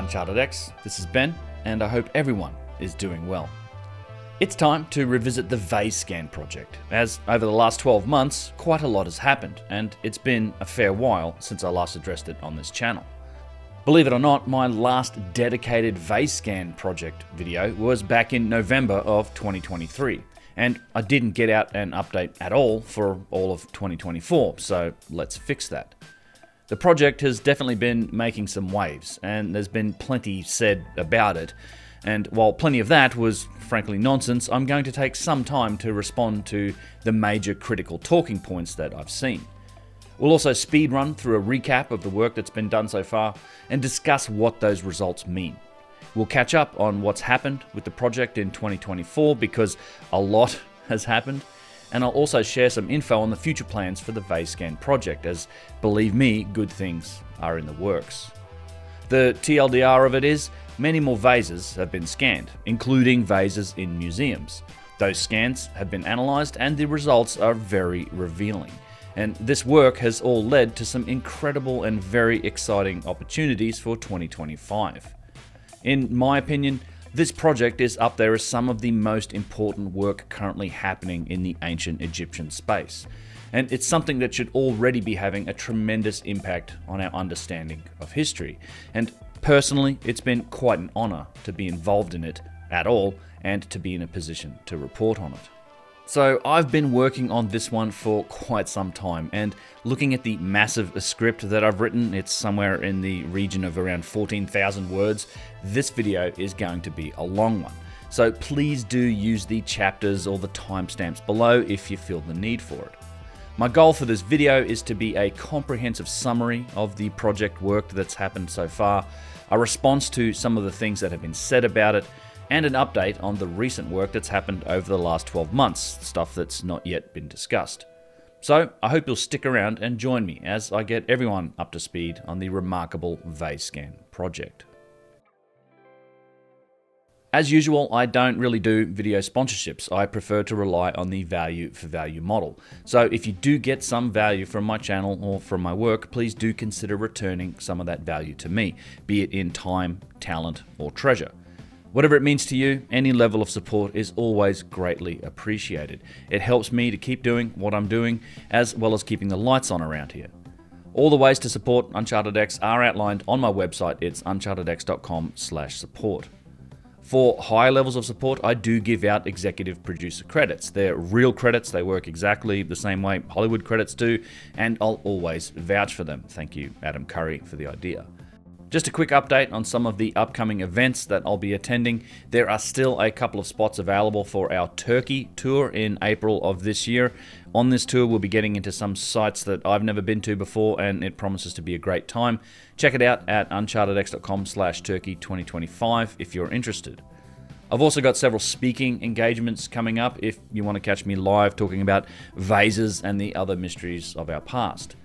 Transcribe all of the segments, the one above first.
Uncharted X, this is Ben, and I hope everyone is doing well. It's time to revisit the Vase Scan project, as over the last 12 months, quite a lot has happened, and it's been a fair while since I last addressed it on this channel. Believe it or not, my last dedicated Vase Scan project video was back in November of 2023, and I didn't get out an update at all for all of 2024, so let's fix that. The project has definitely been making some waves, and there's been plenty said about it. And while plenty of that was frankly nonsense, I'm going to take some time to respond to the major critical talking points that I've seen. We'll also speed run through a recap of the work that's been done so far and discuss what those results mean. We'll catch up on what's happened with the project in 2024 because a lot has happened. And I'll also share some info on the future plans for the Vase Scan project, as believe me, good things are in the works. The TLDR of it is, many more vases have been scanned, including vases in museums. Those scans have been analysed and the results are very revealing. And this work has all led to some incredible and very exciting opportunities for 2025. In my opinion, this project is up there as some of the most important work currently happening in the ancient Egyptian space. And it's something that should already be having a tremendous impact on our understanding of history. And personally, it's been quite an honour to be involved in it at all and to be in a position to report on it. So I've been working on this one for quite some time, and looking at the massive script that I've written, it's somewhere in the region of around 14,000 words, this video is going to be a long one. So please do use the chapters or the timestamps below if you feel the need for it. My goal for this video is to be a comprehensive summary of the project work that's happened so far, a response to some of the things that have been said about it, and an update on the recent work that's happened over the last 12 months, stuff that's not yet been discussed. So I hope you'll stick around and join me as I get everyone up to speed on the remarkable Vase Scan project. As usual, I don't really do video sponsorships. I prefer to rely on the value for value model. So if you do get some value from my channel or from my work, please do consider returning some of that value to me, be it in time, talent, or treasure. Whatever it means to you, any level of support is always greatly appreciated. It helps me to keep doing what I'm doing, as well as keeping the lights on around here. All the ways to support Uncharted X are outlined on my website. It's unchartedx.com/support. For higher levels of support, I do give out executive producer credits. They're real credits. They work exactly the same way Hollywood credits do, and I'll always vouch for them. Thank you, Adam Curry, for the idea. Just a quick update on some of the upcoming events that I'll be attending. There are still a couple of spots available for our Turkey tour in April of this year. On this tour, we'll be getting into some sites that I've never been to before, and it promises to be a great time. Check it out at unchartedx.com/Turkey2025 if you're interested. I've also got several speaking engagements coming up if you want to catch me live talking about vases and the other mysteries of our past.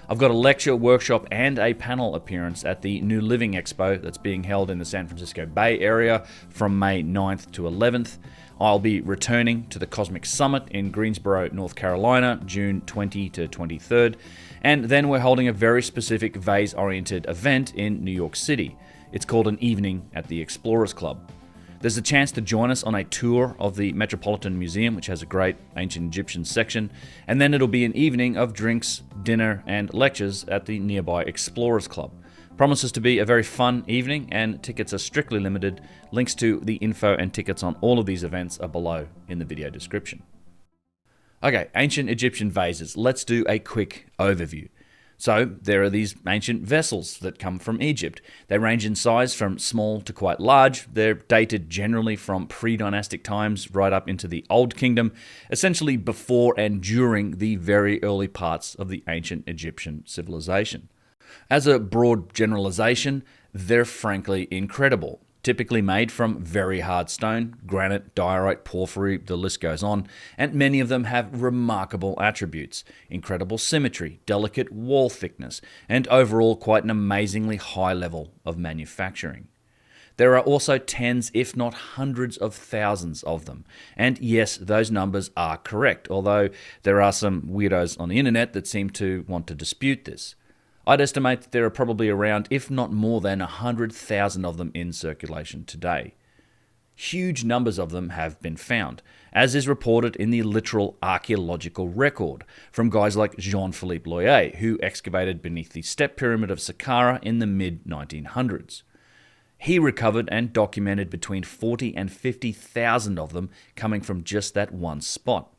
I've got a lecture, workshop, and a panel appearance at the New Living Expo that's being held in the San Francisco Bay Area from May 9th to 11th. I'll be returning to the Cosmic Summit in Greensboro, North Carolina, June 20 to 23rd. And then we're holding a very specific vase-oriented event in New York City. It's called an Evening at the Explorers Club. There's a chance to join us on a tour of the Metropolitan Museum, which has a great ancient Egyptian section, and then it'll be an evening of drinks, dinner, and lectures at the nearby Explorers Club. Promises to be a very fun evening, and tickets are strictly limited. Links to the info and tickets on all of these events are below in the video description. Okay, ancient Egyptian vases. Let's do a quick overview. So there are these ancient vessels that come from Egypt. They range in size from small to quite large. They're dated generally from Predynastic times right up into the Old Kingdom, essentially before and during the very early parts of the ancient Egyptian civilization. As a broad generalization, they're frankly incredible. Typically made from very hard stone, granite, diorite, porphyry, the list goes on, and many of them have remarkable attributes, incredible symmetry, delicate wall thickness, and overall quite an amazingly high level of manufacturing. There are also tens, if not hundreds of thousands of them. And yes, those numbers are correct, although there are some weirdos on the internet that seem to want to dispute this. I'd estimate that there are probably around, if not more than, 100,000 of them in circulation today. Huge numbers of them have been found, as is reported in the literal archaeological record from guys like Jean-Philippe Loyer, who excavated beneath the step pyramid of Saqqara in the mid-1900s. He recovered and documented between 40 and 50,000 of them coming from just that one spot.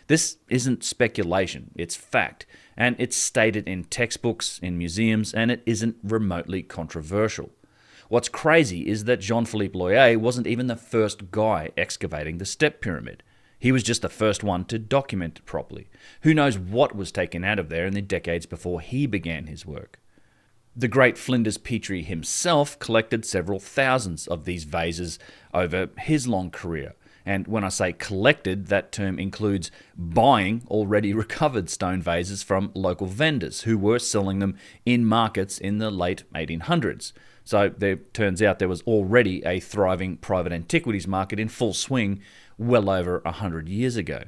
This isn't speculation, it's fact, and it's stated in textbooks, in museums, and it isn't remotely controversial. What's crazy is that Jean-Philippe Loyer wasn't even the first guy excavating the step pyramid. He was just the first one to document it properly. Who knows what was taken out of there in the decades before he began his work. The great Flinders Petrie himself collected several thousands of these vases over his long career. And when I say collected, that term includes buying already recovered stone vases from local vendors who were selling them in markets in the late 1800s. So there turns out there was already a thriving private antiquities market in full swing well over 100 years ago.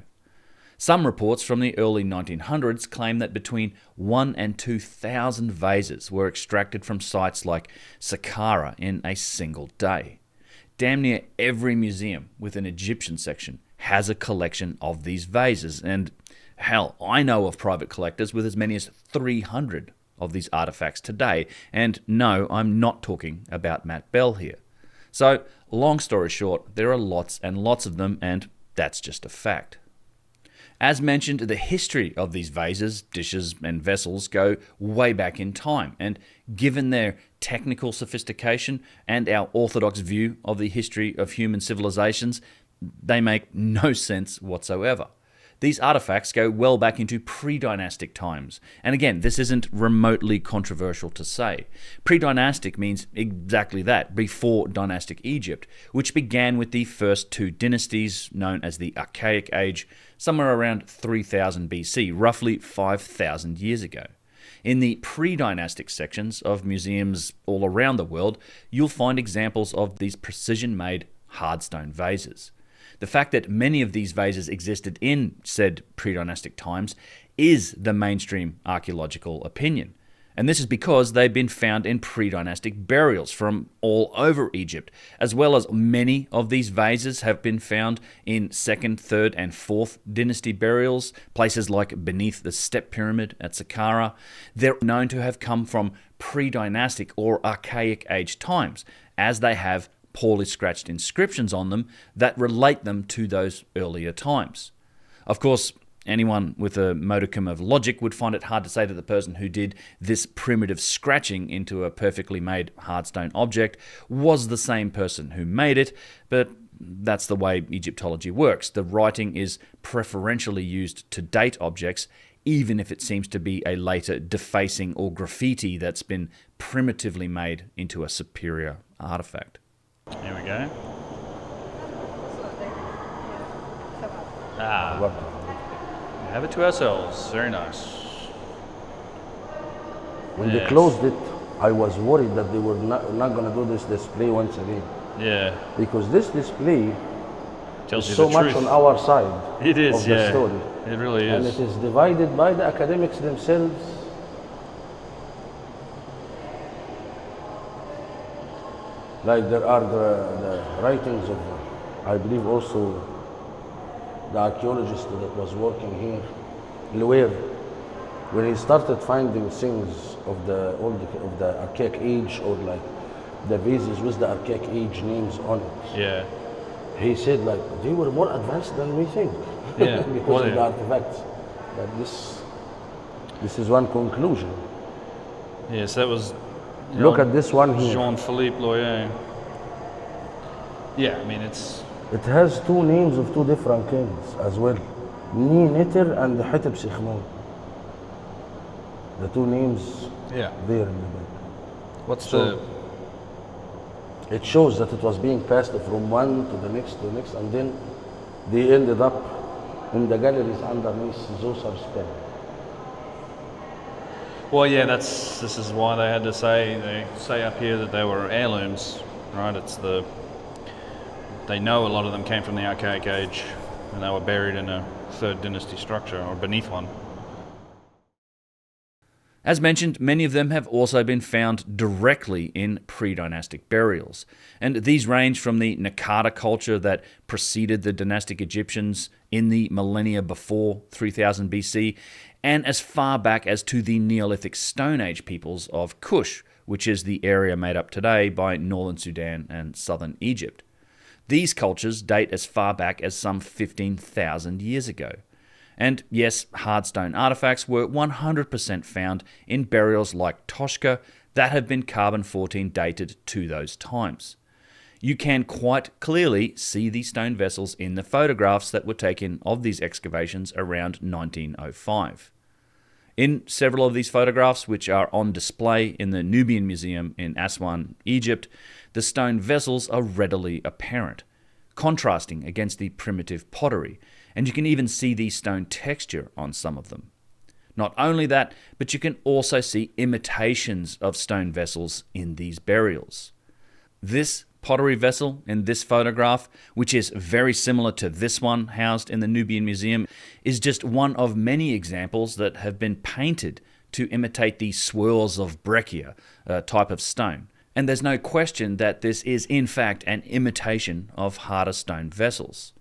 Some reports from the early 1900s claim that between 1,000 and 2,000 vases were extracted from sites like Saqqara in a single day. Damn near every museum with an Egyptian section has a collection of these vases, and hell, I know of private collectors with as many as 300 of these artifacts today, and no, I'm not talking about Matt Beall here. So, long story short, there are lots and lots of them, and that's just a fact. As mentioned, the history of these vases, dishes, and vessels go way back in time, and given their technical sophistication and our orthodox view of the history of human civilizations, they make no sense whatsoever. These artifacts go well back into Predynastic times, and again, this isn't remotely controversial to say. Predynastic means exactly that, before dynastic Egypt, which began with the first two dynasties known as the Archaic Age, somewhere around 3000 BC, roughly 5,000 years ago. In the pre-dynastic sections of museums all around the world, you'll find examples of these precision-made hardstone vases. The fact that many of these vases existed in said pre-dynastic times is the mainstream archaeological opinion. And this is because they've been found in pre-dynastic burials from all over Egypt, as well as many of these vases have been found in 2nd, 3rd, and 4th dynasty burials, places like beneath the step pyramid at Saqqara. They're known to have come from pre-dynastic or archaic age times, as they have poorly scratched inscriptions on them that relate them to those earlier times. Of course, anyone with a modicum of logic would find it hard to say that the person who did this primitive scratching into a perfectly made hardstone object was the same person who made it, but that's the way Egyptology works. The writing is preferentially used to date objects, even if it seems to be a later defacing or graffiti that's been primitively made into a superior artifact. Here we go. We have it to ourselves. Very nice. When they closed it, I was worried that they were not going to do this display once again. Yeah. Because this display tells you so the much truth on our side it is, of the story. It really is. And it is divided by the academics themselves. Like there are the writings of, I believe also, the archaeologist that was working here, Loyer, when he started finding things of the archaic age, or like the vases with the archaic age names on it. Yeah. He said like they were more advanced than we think. Yeah. Because of the artifacts. But this is one conclusion. Yes, that was. Look at this one here. Jean-Philippe Loyer. Yeah, I mean it's. It has two names of two different kings as well. Ni-Neter and Hatshepsut. The two names there in the back. What's so it shows that it was being passed from one to the next, and then they ended up in the galleries underneath Zoser's pen. Well, yeah, this is why they say up here that they were heirlooms, right? They know a lot of them came from the Archaic Age, and they were buried in a 3rd dynasty structure or beneath one. As mentioned, many of them have also been found directly in predynastic burials, and these range from the Nakata culture that preceded the dynastic Egyptians in the millennia before 3000 BC, and as far back as to the Neolithic Stone Age peoples of Kush, which is the area made up today by northern Sudan and southern Egypt. These cultures date as far back as some 15,000 years ago. And yes, hard stone artifacts were 100% found in burials like Toshka that have been carbon-14 dated to those times. You can quite clearly see these stone vessels in the photographs that were taken of these excavations around 1905. In several of these photographs, which are on display in the Nubian Museum in Aswan, Egypt, the stone vessels are readily apparent, contrasting against the primitive pottery, and you can even see the stone texture on some of them. Not only that, but you can also see imitations of stone vessels in these burials. This pottery vessel in this photograph, which is very similar to this one housed in the Nubian Museum, is just one of many examples that have been painted to imitate the swirls of breccia, a type of stone. And there's no question that this is in fact an imitation of harder stone vessels.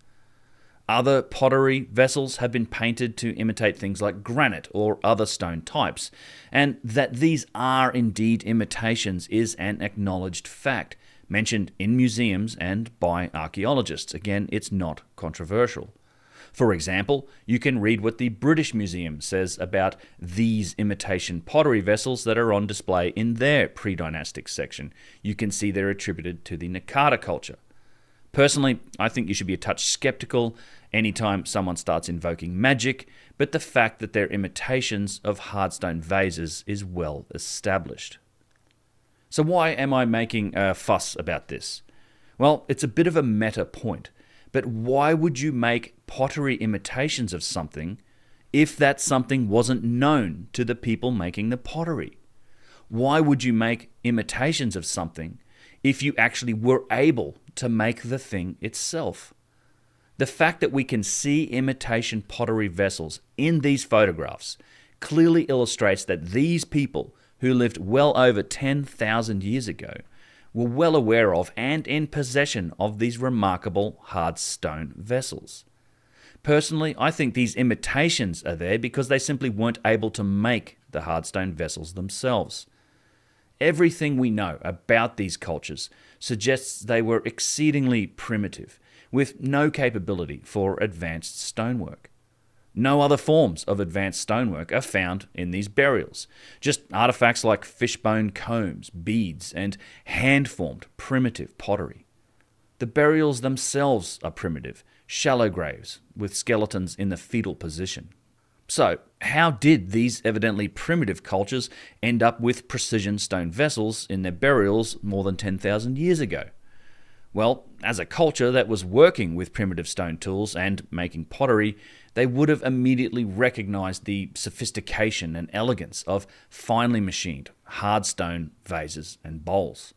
Other pottery vessels have been painted to imitate things like granite or other stone types, and that these are indeed imitations is an acknowledged fact, mentioned in museums and by archaeologists. Again, it's not controversial. For example, you can read what the British Museum says about these imitation pottery vessels that are on display in their predynastic section. You can see they're attributed to the Nakata culture. Personally, I think you should be a touch skeptical anytime someone starts invoking magic, but the fact that they're imitations of hardstone vases is well established. So why am I making a fuss about this? Well, it's a bit of a meta point, but why would you make pottery imitations of something if that something wasn't known to the people making the pottery? Why would you make imitations of something if you actually were able to make the thing itself? The fact that we can see imitation pottery vessels in these photographs clearly illustrates that these people, who lived well over 10,000 years ago, were well aware of and in possession of these remarkable hard stone vessels. Personally, I think these imitations are there because they simply weren't able to make the hard stone vessels themselves. Everything we know about these cultures suggests they were exceedingly primitive, with no capability for advanced stonework. No other forms of advanced stonework are found in these burials, just artifacts like fishbone combs, beads, and hand-formed primitive pottery. The burials themselves are primitive, shallow graves with skeletons in the fetal position. So, how did these evidently primitive cultures end up with precision stone vessels in their burials more than 10,000 years ago? Well, as a culture that was working with primitive stone tools and making pottery, they would have immediately recognized the sophistication and elegance of finely machined, hard stone vases and bowls.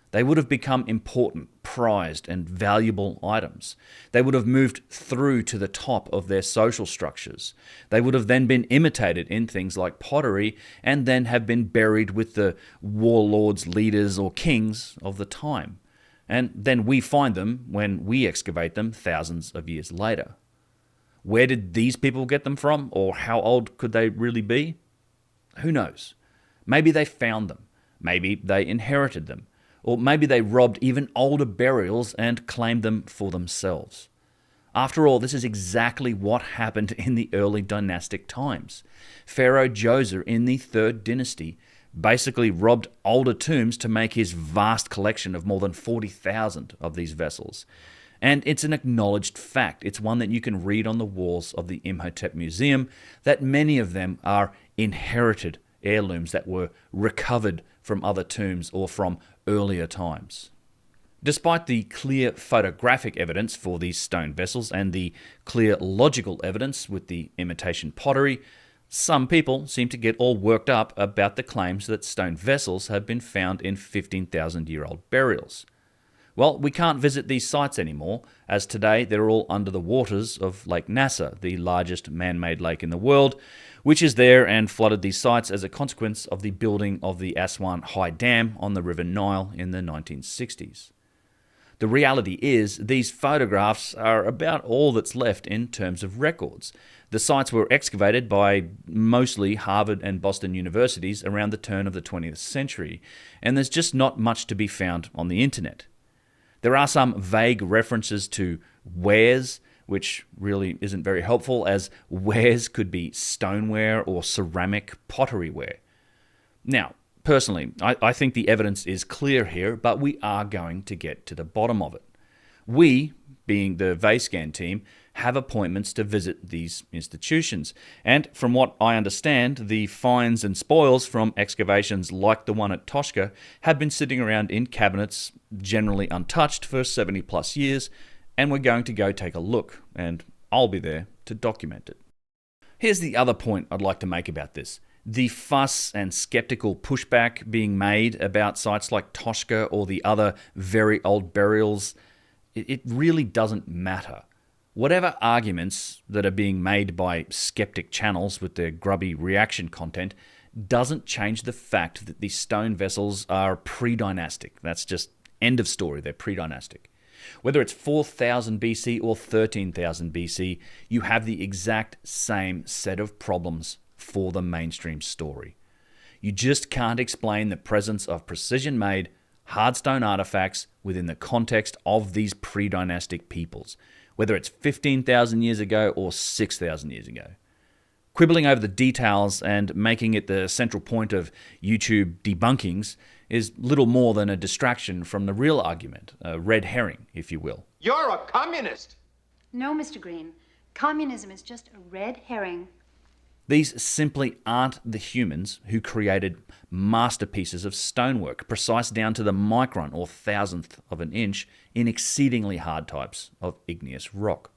They would have become important, prized, and valuable items. They would have moved through to the top of their social structures. They would have then been imitated in things like pottery and then have been buried with the warlords, leaders, or kings of the time. And then we find them when we excavate them thousands of years later. Where did these people get them from, or how old could they really be? Who knows? Maybe they found them. Maybe they inherited them. Or maybe they robbed even older burials and claimed them for themselves. After all, this is exactly what happened in the early dynastic times. Pharaoh Djoser in the 3rd dynasty basically robbed older tombs to make his vast collection of more than 40,000 of these vessels. And it's an acknowledged fact. It's one that you can read on the walls of the Imhotep Museum, that many of them are inherited heirlooms that were recovered from other tombs or from earlier times. Despite the clear photographic evidence for these stone vessels and the clear logical evidence with the imitation pottery, some people seem to get all worked up about the claims that stone vessels have been found in 15,000-year-old burials. Well, we can't visit these sites anymore, as today they're all under the waters of Lake Nasser, the largest man-made lake in the world, which is there and flooded these sites as a consequence of the building of the Aswan High Dam on the River Nile in the 1960s. The reality is, these photographs are about all that's left in terms of records. The sites were excavated by mostly Harvard and Boston universities around the turn of the 20th century, and there's just not much to be found on the internet. There are some vague references to wares, which really isn't very helpful, as wares could be stoneware or ceramic potteryware. Now, personally, I think the evidence is clear here, but we are going to get to the bottom of it. We, being the Vase Scan team, have appointments to visit these institutions, and from what I understand, the finds and spoils from excavations like the one at Toshka have been sitting around in cabinets, generally untouched, for 70 plus years, and we're going to go take a look, and I'll be there to document it. Here's the other point I'd like to make about this. The fuss and skeptical pushback being made about sites like Toshka or the other very old burials, it really doesn't matter. Whatever arguments that are being made by skeptic channels with their grubby reaction content doesn't change the fact that these stone vessels are pre-dynastic. That's just end of story, they're pre-dynastic. Whether it's 4000 BC or 13,000 BC, you have the exact same set of problems for the mainstream story. You just can't explain the presence of precision-made, hard stone artifacts within the context of these pre-dynastic peoples, whether it's 15,000 years ago or 6,000 years ago. Quibbling over the details and making it the central point of YouTube debunkings is little more than a distraction from the real argument, a red herring, if you will. You're a communist! No, Mr. Green. Communism is just a red herring. These simply aren't the humans who created masterpieces of stonework, precise down to the micron or thousandth of an inch in exceedingly hard types of igneous rock.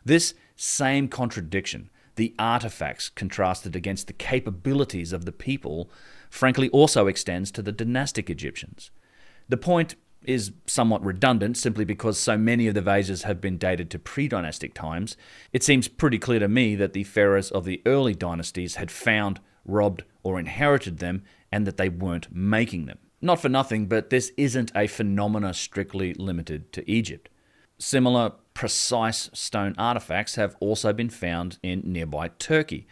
This same contradiction, the artifacts contrasted against the capabilities of the people, frankly also extends to the dynastic Egyptians. The point is somewhat redundant simply because so many of the vases have been dated to pre-dynastic times. It seems pretty clear to me that the pharaohs of the early dynasties had found, robbed, or inherited them, and that they weren't making them. Not for nothing, but this isn't a phenomena strictly limited to Egypt. Similar, precise stone artifacts have also been found in nearby Turkey,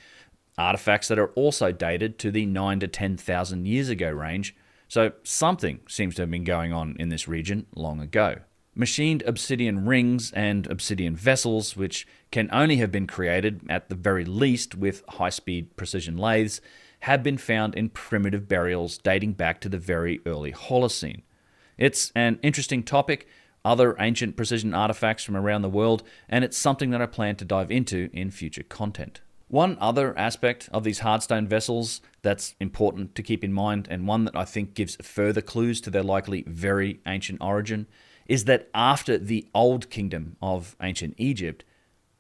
artifacts that are also dated to the 9 to 10,000 years ago range, so something seems to have been going on in this region long ago. Machined obsidian rings and obsidian vessels, which can only have been created at the very least with high-speed precision lathes, have been found in primitive burials dating back to the very early Holocene. It's an interesting topic, other ancient precision artifacts from around the world, and it's something that I plan to dive into in future content. One other aspect of these hardstone vessels that's important to keep in mind, and one that I think gives further clues to their likely very ancient origin, is that after the Old Kingdom of ancient Egypt,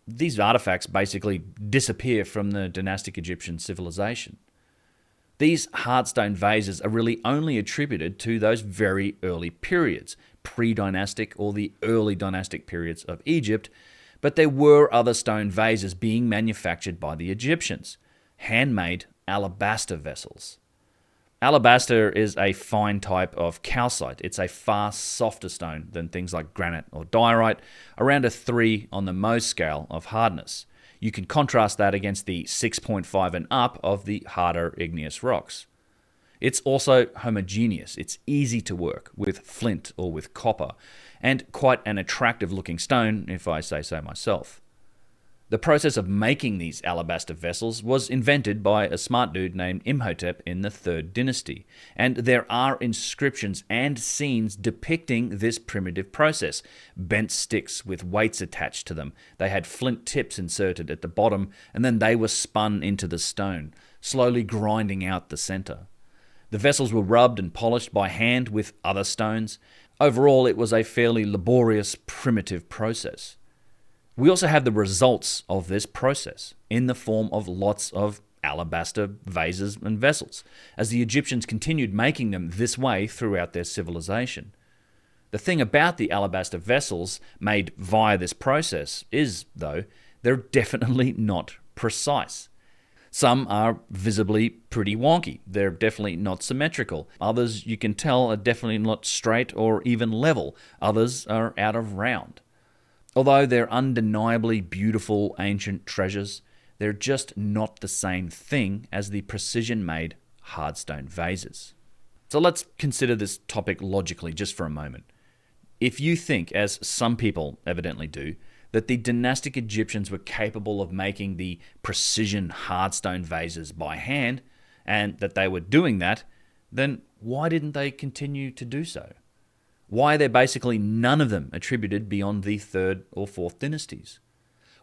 these artifacts basically disappear from the dynastic Egyptian civilization. These hardstone vases are really only attributed to those very early periods, pre-dynastic or the early dynastic periods of Egypt, but there were other stone vases being manufactured by the Egyptians, handmade alabaster vessels. Alabaster is a fine type of calcite. It's a far softer stone than things like granite or diorite, around a 3 on the Mohs scale of hardness. You can contrast that against the 6.5 and up of the harder igneous rocks. It's also homogeneous. It's easy to work with flint or with copper, and quite an attractive looking stone, if I say so myself. The process of making these alabaster vessels was invented by a smart dude named Imhotep in the 3rd dynasty, and there are inscriptions and scenes depicting this primitive process. Bent sticks with weights attached to them. They had flint tips inserted at the bottom, and then they were spun into the stone, slowly grinding out the center. The vessels were rubbed and polished by hand with other stones. Overall, it was a fairly laborious, primitive process. We also have the results of this process in the form of lots of alabaster vases and vessels, as the Egyptians continued making them this way throughout their civilization. The thing about the alabaster vessels made via this process is, though, they're definitely not precise. Some are visibly pretty wonky. They're definitely not symmetrical. Others, you can tell, are definitely not straight or even level. Others are out of round. Although they're undeniably beautiful ancient treasures, they're just not the same thing as the precision-made hardstone vases. So let's consider this topic logically just for a moment. If you think, as some people evidently do, that the dynastic Egyptians were capable of making the precision hardstone vases by hand, and that they were doing that, then why didn't they continue to do so? Why are there basically none of them attributed beyond the 3rd or 4th dynasties?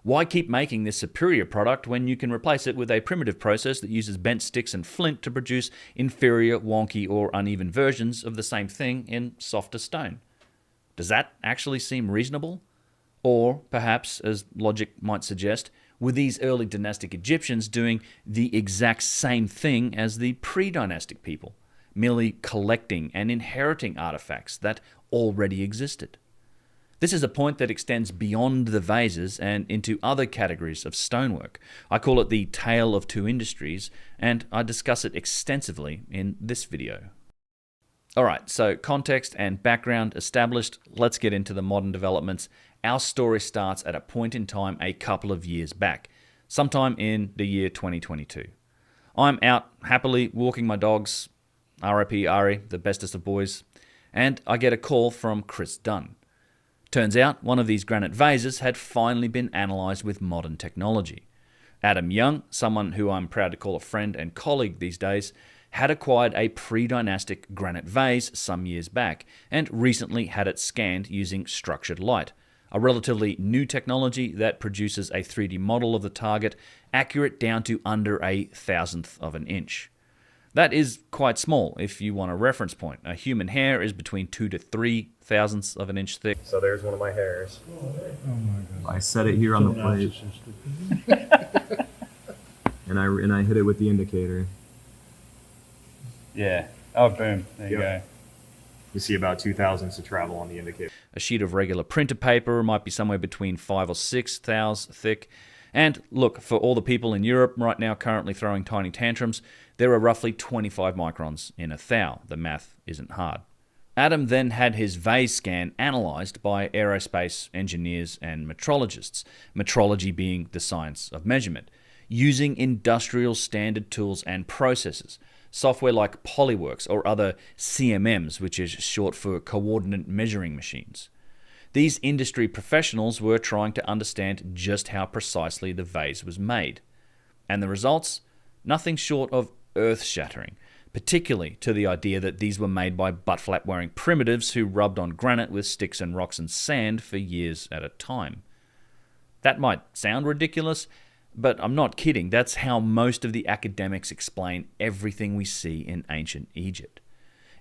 Why keep making this superior product when you can replace it with a primitive process that uses bent sticks and flint to produce inferior, wonky, or uneven versions of the same thing in softer stone? Does that actually seem reasonable? Or, perhaps, as logic might suggest, were these early dynastic Egyptians doing the exact same thing as the pre-dynastic people, merely collecting and inheriting artifacts that already existed? This is a point that extends beyond the vases and into other categories of stonework. I call it the tale of two industries, and I discuss it extensively in this video. Alright, so context and background established, let's get into the modern developments. Our story starts at a point in time a couple of years back, sometime in the year 2022. I'm out happily walking my dogs, R.I.P. Ari, the bestest of boys, and I get a call from Chris Dunn. Turns out one of these granite vases had finally been analysed with modern technology. Adam Young, someone who I'm proud to call a friend and colleague these days, had acquired a pre-dynastic granite vase some years back and recently had it scanned using structured light, a relatively new technology that produces a 3D model of the target accurate down to under a thousandth of an inch. That is quite small if you want a reference point. A human hair is between 2 to 3 thousandths of an inch thick. So there's one of my hairs. Oh my God. I set it here on the plate. and I hit it with the indicator. Yeah. Oh, boom. There you go. You see about 2 thousandths of travel on the indicator. A sheet of regular printer paper might be somewhere between 5 or 6 thous thick. And look, for all the people in Europe right now currently throwing tiny tantrums, there are roughly 25 microns in a thou. The math isn't hard. Adam then had his vase scan analysed by aerospace engineers and metrologists, metrology being the science of measurement, using industrial standard tools and processes, software like Polyworks or other CMMs, which is short for coordinate measuring machines. These industry professionals were trying to understand just how precisely the vase was made. And the results? Nothing short of earth-shattering, particularly to the idea that these were made by butt-flap-wearing primitives who rubbed on granite with sticks and rocks and sand for years at a time. That might sound ridiculous, but I'm not kidding. That's how most of the academics explain everything we see in ancient Egypt.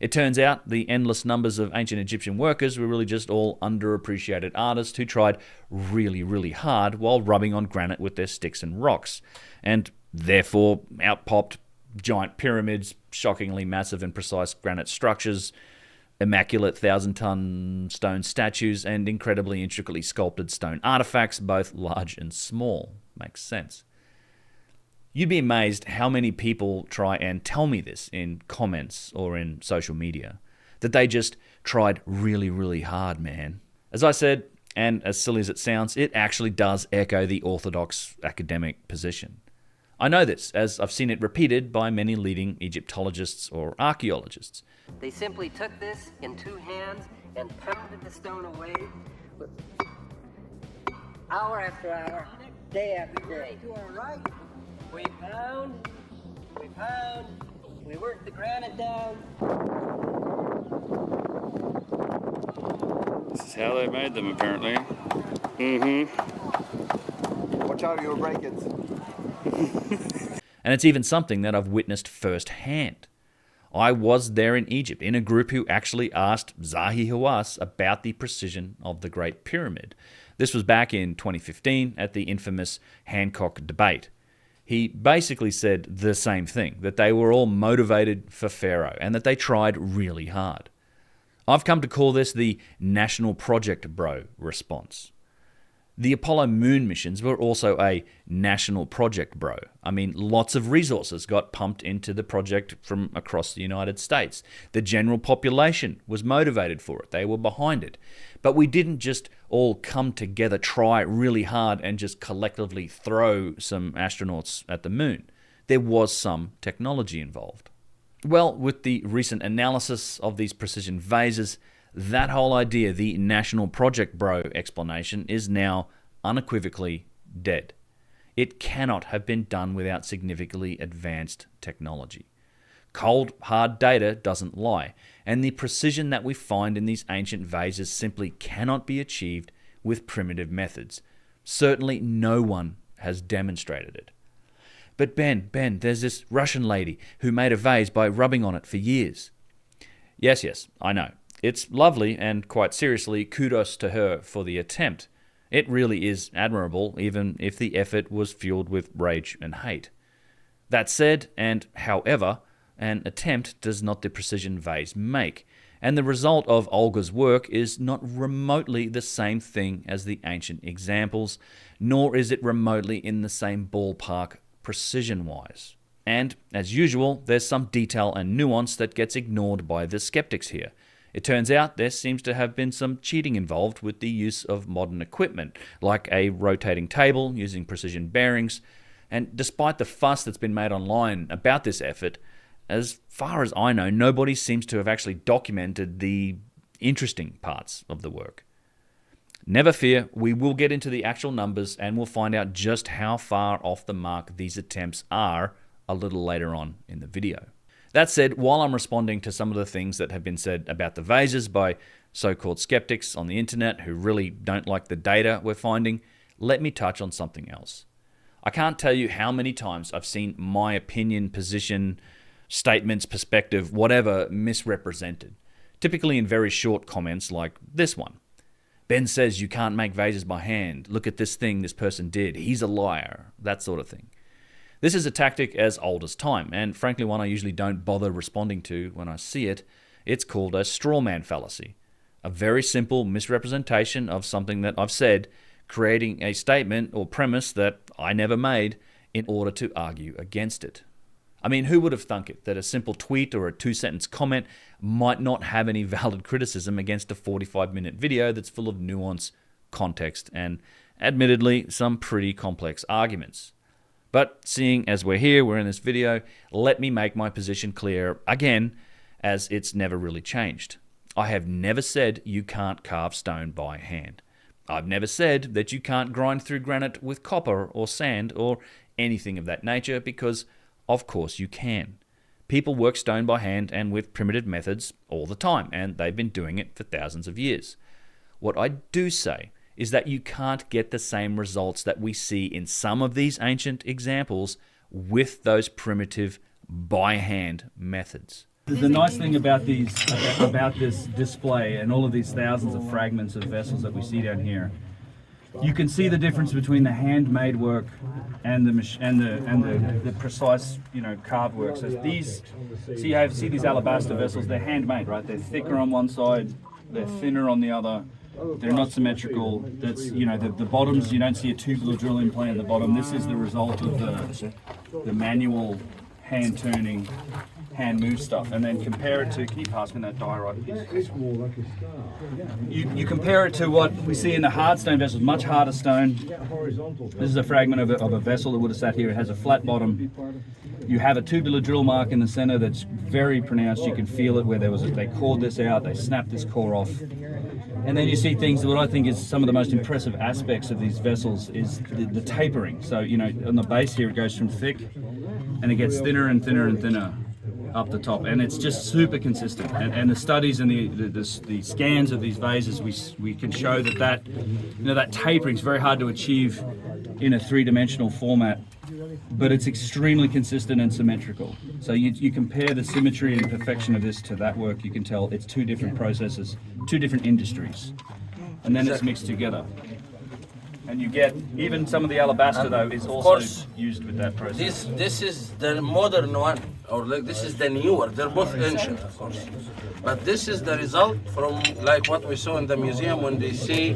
It turns out the endless numbers of ancient Egyptian workers were really just all underappreciated artists who tried really, really hard while rubbing on granite with their sticks and rocks. And therefore, out popped giant pyramids, shockingly massive and precise granite structures, immaculate 1,000-ton stone statues, and incredibly intricately sculpted stone artifacts, both large and small. Makes sense. You'd be amazed how many people try and tell me this in comments or in social media, that they just tried really, really hard, man. As I said, and as silly as it sounds, it actually does echo the orthodox academic position. I know this, as I've seen it repeated by many leading Egyptologists or archaeologists. They simply took this in two hands and pounded the stone away, hour after hour, day after day. To our right, we pound, we work the granite down. This is how they made them, apparently. Watch out, you'll break it. And it's even something that I've witnessed firsthand. I was there in Egypt in a group who actually asked Zahi Hawass about the precision of the Great Pyramid. This was back in 2015 at the infamous Hancock debate. He basically said the same thing, that they were all motivated for Pharaoh and that they tried really hard. I've come to call this the National Project Bro response. The Apollo moon missions were also a national project, bro. I mean, lots of resources got pumped into the project from across the United States. The general population was motivated for it. They were behind it. But we didn't just all come together, try really hard, and just collectively throw some astronauts at the moon. There was some technology involved. Well, with the recent analysis of these precision vases, that whole idea, the National Project Bro explanation, is now unequivocally dead. It cannot have been done without significantly advanced technology. Cold, hard data doesn't lie, and the precision that we find in these ancient vases simply cannot be achieved with primitive methods. Certainly no one has demonstrated it. But Ben, there's this Russian lady who made a vase by rubbing on it for years. Yes, I know. It's lovely, and quite seriously, kudos to her for the attempt. It really is admirable, even if the effort was fueled with rage and hate. That said, and however, an attempt does not the precision vase make, and the result of Olga's work is not remotely the same thing as the ancient examples, nor is it remotely in the same ballpark precision-wise. And, as usual, there's some detail and nuance that gets ignored by the skeptics here. It turns out there seems to have been some cheating involved with the use of modern equipment, like a rotating table using precision bearings, and despite the fuss that's been made online about this effort, as far as I know, nobody seems to have actually documented the interesting parts of the work. Never fear, we will get into the actual numbers and we'll find out just how far off the mark these attempts are a little later on in the video. That said, while I'm responding to some of the things that have been said about the vases by so-called skeptics on the internet who really don't like the data we're finding, let me touch on something else. I can't tell you how many times I've seen my opinion, position, statements, perspective, whatever, misrepresented. Typically in very short comments like this one. Ben says you can't make vases by hand. Look at this thing this person did. He's a liar. That sort of thing. This is a tactic as old as time, and frankly one I usually don't bother responding to when I see it. It's called a straw man fallacy. A very simple misrepresentation of something that I've said, creating a statement or premise that I never made in order to argue against it. I mean, who would have thunk it that a simple tweet or a 2-sentence comment might not have any valid criticism against a 45-minute video that's full of nuance, context, and admittedly some pretty complex arguments. But seeing as we're here, we're in this video, let me make my position clear again, as it's never really changed. I have never said you can't carve stone by hand. I've never said that you can't grind through granite with copper or sand or anything of that nature, because of course you can. People work stone by hand and with primitive methods all the time, and they've been doing it for thousands of years. What I do say is that you can't get the same results that we see in some of these ancient examples with those primitive by-hand methods. The nice thing about about this display and all of these thousands of fragments of vessels that we see down here, you can see the difference between the handmade work and the precise, carved work. So these, see these alabaster vessels, they're handmade, right? They're thicker on one side, they're thinner on the other. They're not symmetrical. That's, the bottoms, you don't see a tubular drill implant at the bottom. This is the result of the manual hand turning, hand move stuff. And then compare it to, can you pass me that diorite piece? You compare it to what we see in the hard stone vessels, much harder stone. This is a fragment of a vessel that would have sat here. It has a flat bottom. You have a tubular drill mark in the center that's very pronounced. You can feel it where they cored this out, they snapped this core off. And then you see things, what I think is some of the most impressive aspects of these vessels is the tapering. So, on the base here it goes from thick and it gets thinner and thinner and thinner up the top. And it's just super consistent. And the studies and the scans of these vases, we can show that tapering is very hard to achieve in a three-dimensional format, but it's extremely consistent and symmetrical. So you compare the symmetry and perfection of this to that work, you can tell it's two different processes, two different industries, and then it's mixed together. And you get, even some of the alabaster though is also course, used with that process. This is the modern one, or like this is the newer. They're both ancient, of course. But this is the result from like what we saw in the museum when they say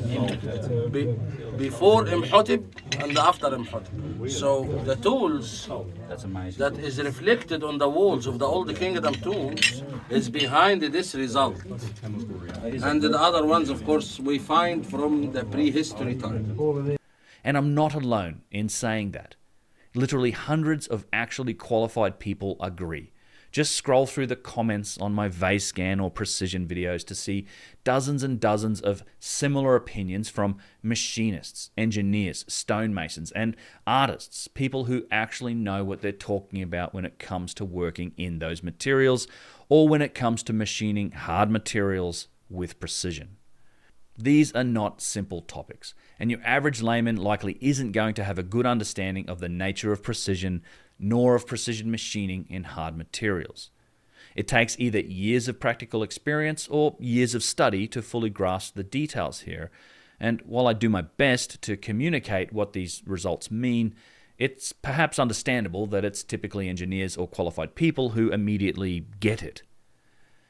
before Imhotep and after Imhotep. So the tools That's amazing. that is reflected on the walls of the Old Kingdom tombs is behind this result. And the other ones, of course, we find from the prehistory time. And I'm not alone in saying that. Literally hundreds of actually qualified people agree. Just scroll through the comments on my vase scan or precision videos to see dozens and dozens of similar opinions from machinists, engineers, stonemasons, and artists, people who actually know what they're talking about when it comes to working in those materials or when it comes to machining hard materials with precision. These are not simple topics, and your average layman likely isn't going to have a good understanding of the nature of precision nor of precision machining in hard materials. It takes either years of practical experience or years of study to fully grasp the details here, and while I do my best to communicate what these results mean, it's perhaps understandable that it's typically engineers or qualified people who immediately get it.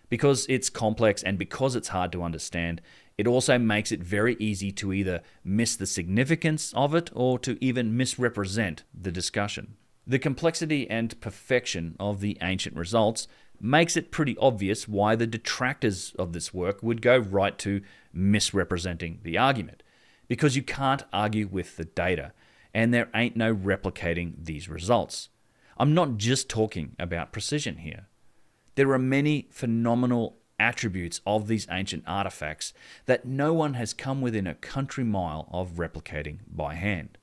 Because it's complex and because it's hard to understand, it also makes it very easy to either miss the significance of it or to even misrepresent the discussion. The complexity and perfection of the ancient results makes it pretty obvious why the detractors of this work would go right to misrepresenting the argument, because you can't argue with the data, and there ain't no replicating these results. I'm not just talking about precision here. There are many phenomenal attributes of these ancient artifacts that no one has come within a country mile of replicating by hand.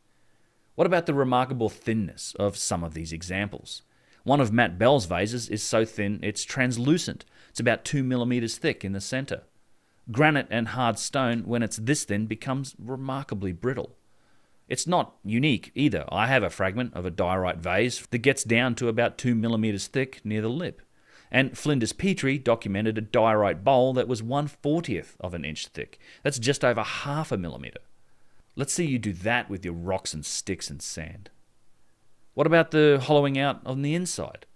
What about the remarkable thinness of some of these examples? One of Matt Bell's vases is so thin it's translucent. It's about 2 millimeters thick in the center. Granite and hard stone, when it's this thin, becomes remarkably brittle. It's not unique either. I have a fragment of a diorite vase that gets down to about 2 millimeters thick near the lip. And Flinders Petrie documented a diorite bowl that was 1/40th of an inch thick. That's just over half a millimeter. Let's see you do that with your rocks and sticks and sand. What about the hollowing out on the inside?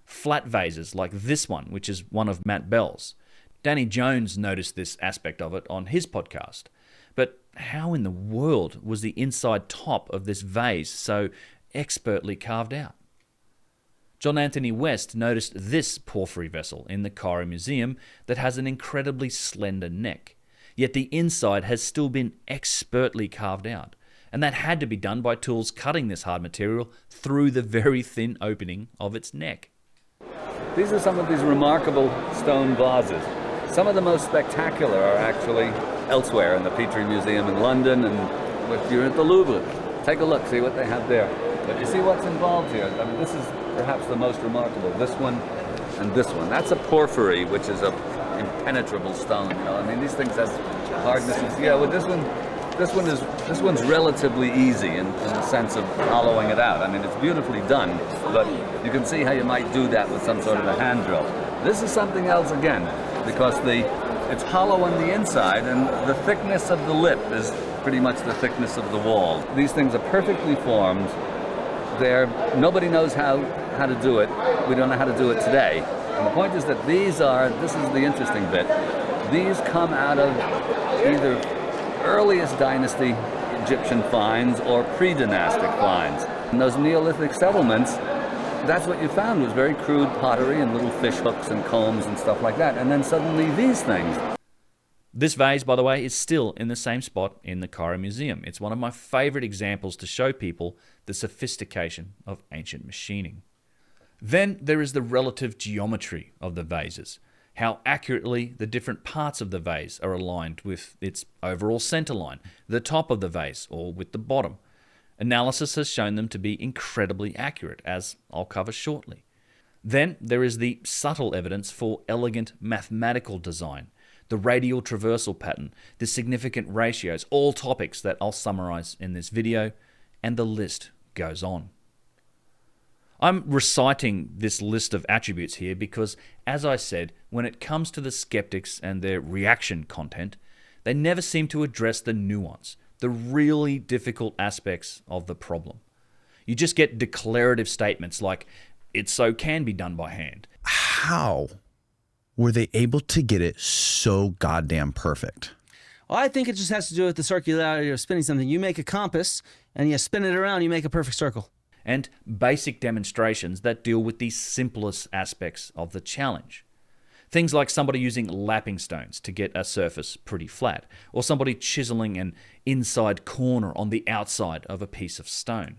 Flat vases like this one, which is one of Matt Bell's. Danny Jones noticed this aspect of it on his podcast. But how in the world was the inside top of this vase so expertly carved out? John Anthony West noticed this porphyry vessel in the Cairo Museum that has an incredibly slender neck, yet the inside has still been expertly carved out, and that had to be done by tools cutting this hard material through the very thin opening of its neck. These are some of these remarkable stone vases. Some of the most spectacular are actually elsewhere in the Petrie Museum in London, and if you're at the Louvre, take a look, see what they have there. But you see what's involved here. I mean, this is perhaps the most remarkable. This one and this one. That's a porphyry, which is a impenetrable stone. You know, I mean, these things have hardness. Yeah, well, this one's relatively easy in the sense of hollowing it out. I mean, it's beautifully done, but you can see how you might do that with some sort of a hand drill. This is something else again, because it's hollow on the inside, and the thickness of the lip is pretty much the thickness of the wall. These things are perfectly formed. Nobody knows how to do it. We don't know how to do it today. And the point is that this is the interesting bit, these come out of either earliest dynasty Egyptian finds or Predynastic finds. In those Neolithic settlements, that's what you found, was very crude pottery and little fish hooks and combs and stuff like that. And then suddenly these things. This vase, by the way, is still in the same spot in the Cairo Museum. It's one of my favorite examples to show people the sophistication of ancient machining. Then there is the relative geometry of the vases, how accurately the different parts of the vase are aligned with its overall center line, the top of the vase, or with the bottom. Analysis has shown them to be incredibly accurate, as I'll cover shortly. Then there is the subtle evidence for elegant mathematical design, the radial traversal pattern, the significant ratios, all topics that I'll summarize in this video, and the list goes on. I'm reciting this list of attributes here because, as I said, when it comes to the skeptics and their reaction content, they never seem to address the nuance, the really difficult aspects of the problem. You just get declarative statements like, it so can be done by hand. How were they able to get it so goddamn perfect? Well, I think it just has to do with the circularity of spinning something. You make a compass and you spin it around, you make a perfect circle. And basic demonstrations that deal with the simplest aspects of the challenge. Things like somebody using lapping stones to get a surface pretty flat, or somebody chiseling an inside corner on the outside of a piece of stone.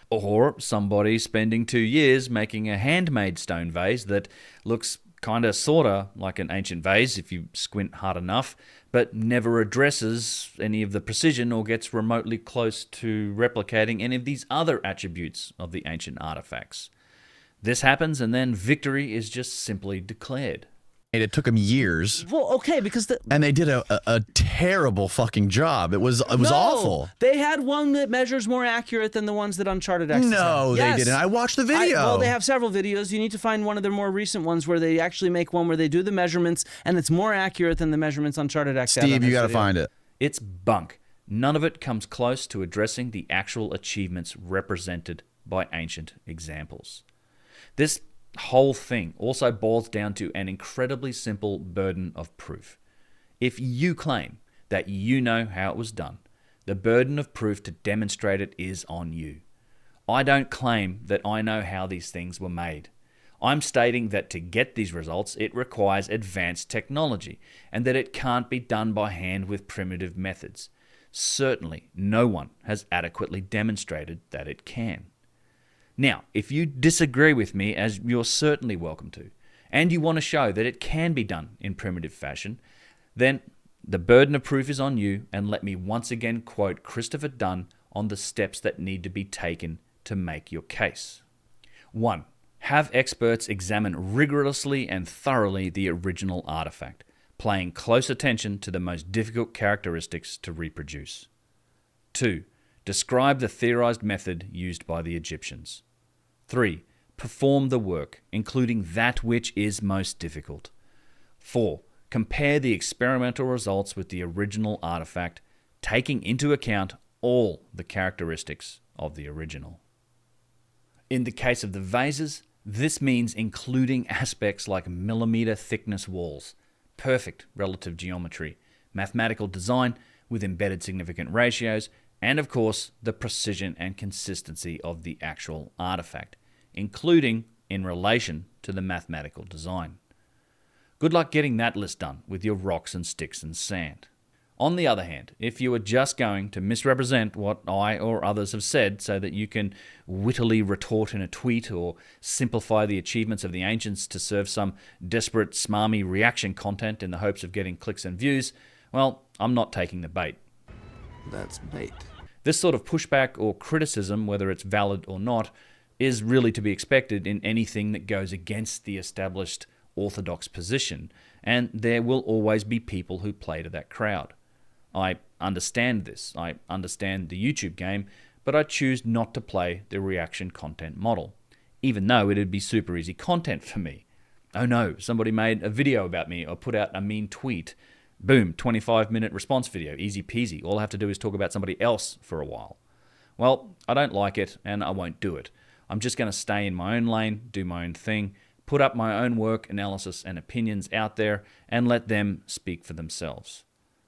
Or somebody spending 2 years making a handmade stone vase that looks kinda sorta like an ancient vase if you squint hard enough, but never addresses any of the precision or gets remotely close to replicating any of these other attributes of the ancient artifacts. This happens and then victory is just simply declared. And it took them years. Well, okay, because and they did a terrible fucking job. It was awful. They had one that measures more accurate than the ones that Uncharted X No, had. they didn't. I watched the video. Well, they have several videos. You need to find one of their more recent ones where they actually make one where they do the measurements, and it's more accurate than the measurements Uncharted X had. Steve, you got to find it. It's bunk. None of it comes close to addressing the actual achievements represented by ancient examples. This whole thing also boils down to an incredibly simple burden of proof. If you claim that you know how it was done, the burden of proof to demonstrate it is on you. I don't claim that I know how these things were made. I'm stating that to get these results, it requires advanced technology, and that it can't be done by hand with primitive methods. Certainly, no one has adequately demonstrated that it can. Now, if you disagree with me, as you're certainly welcome to, and you want to show that it can be done in primitive fashion, then the burden of proof is on you, and let me once again quote Christopher Dunn on the steps that need to be taken to make your case. 1. Have experts examine rigorously and thoroughly the original artifact, paying close attention to the most difficult characteristics to reproduce. 2. Describe the theorized method used by the Egyptians. 3. Perform the work, including that which is most difficult. 4. Compare the experimental results with the original artifact, taking into account all the characteristics of the original. In the case of the vases, this means including aspects like millimeter thickness walls, perfect relative geometry, mathematical design with embedded significant ratios, and of course, the precision and consistency of the actual artifact, including in relation to the mathematical design. Good luck getting that list done with your rocks and sticks and sand. On the other hand, if you are just going to misrepresent what I or others have said so that you can wittily retort in a tweet or simplify the achievements of the ancients to serve some desperate smarmy reaction content in the hopes of getting clicks and views, well, I'm not taking the bait. That's bait. This sort of pushback or criticism, whether it's valid or not, is really to be expected in anything that goes against the established orthodox position, and there will always be people who play to that crowd. I understand this. I understand the YouTube game, but I choose not to play the reaction content model, even though it'd be super easy content for me. Oh no, somebody made a video about me or put out a mean tweet. Boom, 25-minute response video, easy peasy. All I have to do is talk about somebody else for a while. Well, I don't like it, and I won't do it. I'm just going to stay in my own lane, do my own thing, put up my own work, analysis, and opinions out there, and let them speak for themselves.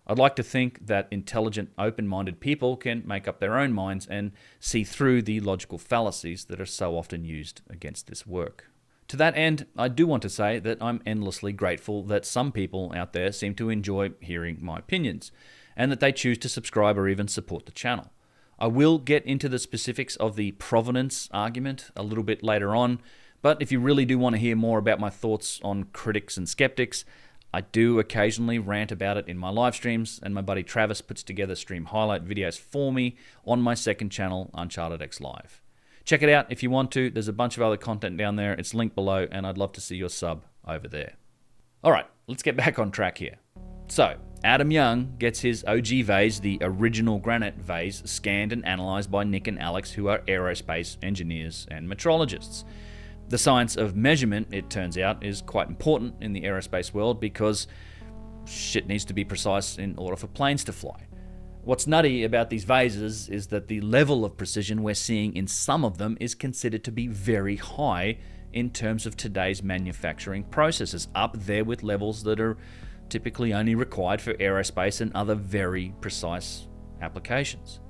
I'd like to think that intelligent, open-minded people can make up their own minds and see through the logical fallacies that are so often used against this work. To that end, I do want to say that I'm endlessly grateful that some people out there seem to enjoy hearing my opinions, and that they choose to subscribe or even support the channel. I will get into the specifics of the provenance argument a little bit later on, but if you really do want to hear more about my thoughts on critics and skeptics, I do occasionally rant about it in my live streams, and my buddy Travis puts together stream highlight videos for me on my second channel, Uncharted X Live. Check it out if you want to. There's a bunch of other content down there. It's linked below, and I'd love to see your sub over there. Alright, let's get back on track here. So, Adam Young gets his OG vase, the original granite vase, scanned and analysed by Nick and Alex, who are aerospace engineers and metrologists. The science of measurement, it turns out, is quite important in the aerospace world because shit needs to be precise in order for planes to fly. What's nutty about these vases is that the level of precision we're seeing in some of them is considered to be very high in terms of today's manufacturing processes, up there with levels that are typically only required for aerospace and other very precise applications.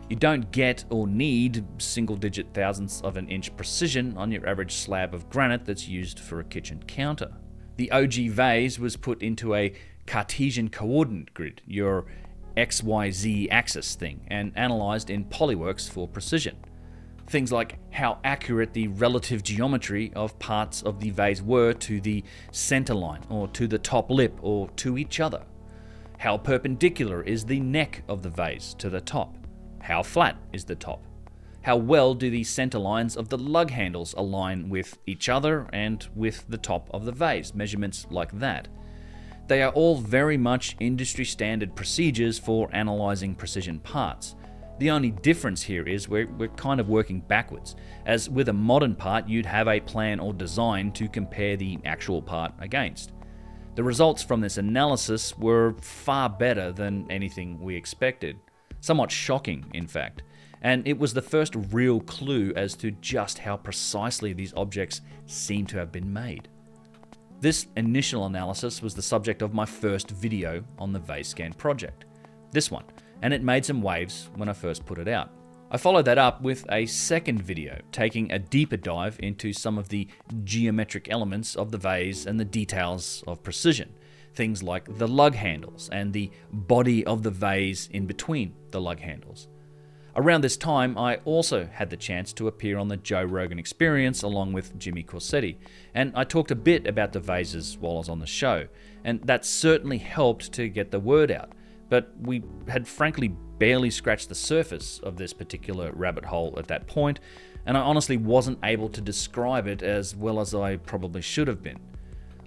You don't get or need single-digit thousandths of an inch precision on your average slab of granite that's used for a kitchen counter. The OG vase was put into a Cartesian coordinate grid, your XYZ axis thing, and analysed in Polyworks for precision. Things like how accurate the relative geometry of parts of the vase were to the center line, or to the top lip, or to each other. How perpendicular is the neck of the vase to the top? How flat is the top? How well do the center lines of the lug handles align with each other and with the top of the vase? Measurements like that. They are all very much industry standard procedures for analysing precision parts. The only difference here is we're kind of working backwards, as with a modern part you'd have a plan or design to compare the actual part against. The results from this analysis were far better than anything we expected. Somewhat shocking, in fact, and it was the first real clue as to just how precisely these objects seem to have been made. This initial analysis was the subject of my first video on the Vase Scan project, this one, and it made some waves when I first put it out. I followed that up with a second video, taking a deeper dive into some of the geometric elements of the vase and the details of precision. Things like the lug handles and the body of the vase in between the lug handles. Around this time, I also had the chance to appear on the Joe Rogan Experience along with Jimmy Corsetti, and I talked a bit about the vases while I was on the show, and that certainly helped to get the word out. But we had frankly barely scratched the surface of this particular rabbit hole at that point, and I honestly wasn't able to describe it as well as I probably should have been.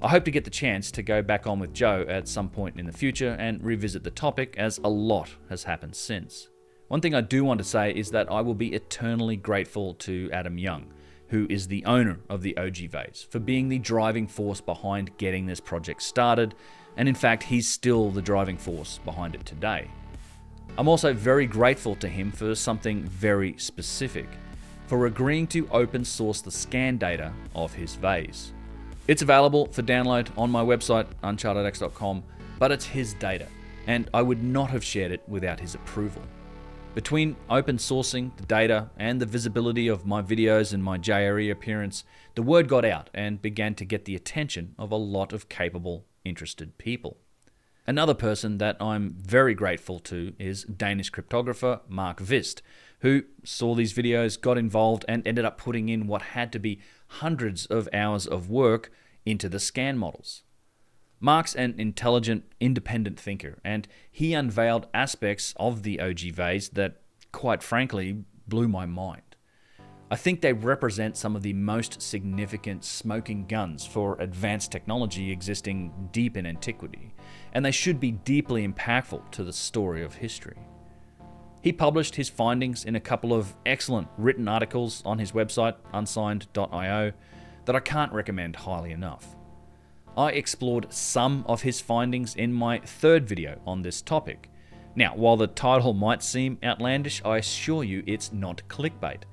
I hope to get the chance to go back on with Joe at some point in the future and revisit the topic, as a lot has happened since. One thing I do want to say is that I will be eternally grateful to Adam Young, who is the owner of the OG Vase, for being the driving force behind getting this project started, and in fact he's still the driving force behind it today. I'm also very grateful to him for something very specific, for agreeing to open source the scan data of his vase. It's available for download on my website, unchartedx.com, but it's his data, and I would not have shared it without his approval. Between open sourcing the data and the visibility of my videos and my JRE appearance, the word got out and began to get the attention of a lot of capable, interested people. Another person that I'm very grateful to is Danish cryptographer Mark Qvist, who saw these videos, got involved, and ended up putting in what had to be hundreds of hours of work into the scan models. Mark's an intelligent, independent thinker, and he unveiled aspects of the OG vase that, quite frankly, blew my mind. I think they represent some of the most significant smoking guns for advanced technology existing deep in antiquity, and they should be deeply impactful to the story of history. He published his findings in a couple of excellent written articles on his website, unsigned.io, that I can't recommend highly enough. I explored some of his findings in my third video on this topic. Now, while the title might seem outlandish, I assure you it's not clickbait.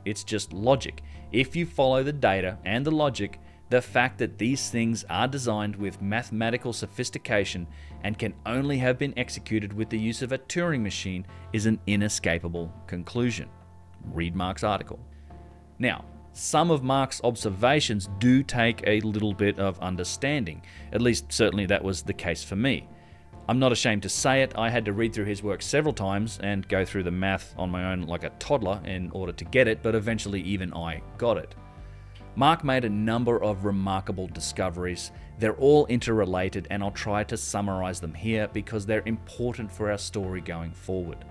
It's just logic. If you follow the data and the logic, the fact that these things are designed with mathematical sophistication and can only have been executed with the use of a Turing machine is an inescapable conclusion. Read Mark's article. Now, some of Mark's observations do take a little bit of understanding. At least, certainly that was the case for me. I'm not ashamed to say it, I had to read through his work several times and go through the math on my own like a toddler in order to get it, but eventually even I got it. Mark made a number of remarkable discoveries. They're all interrelated, and I'll try to summarize them here because they're important for our story going forward.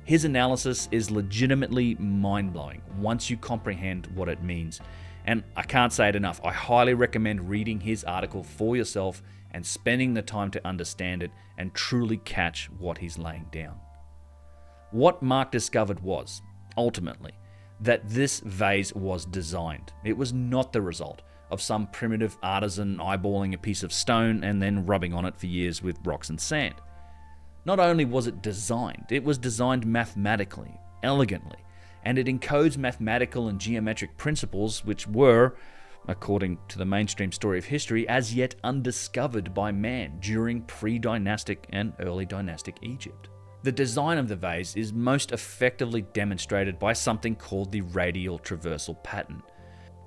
His analysis is legitimately mind-blowing once you comprehend what it means, and I can't say it enough. I highly recommend reading his article for yourself and spending the time to understand it and truly catch what he's laying down. What Mark discovered was, ultimately, that this vase was designed. It was not the result of some primitive artisan eyeballing a piece of stone and then rubbing on it for years with rocks and sand. Not only was it was designed mathematically, elegantly, and it encodes mathematical and geometric principles which were, according to the mainstream story of history, as yet undiscovered by man during pre-dynastic and early dynastic Egypt. The design of the vase is most effectively demonstrated by something called the radial traversal pattern.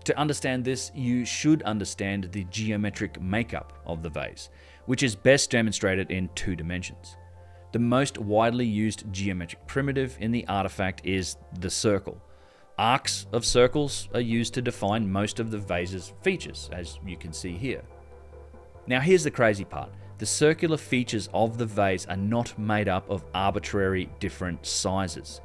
To understand this, you should understand the geometric makeup of the vase, which is best demonstrated in 2 dimensions. The most widely used geometric primitive in the artifact is the circle. Arcs of circles are used to define most of the vase's features, as you can see here. Now here's the crazy part. The circular features of the vase are not made up of arbitrary different sizes.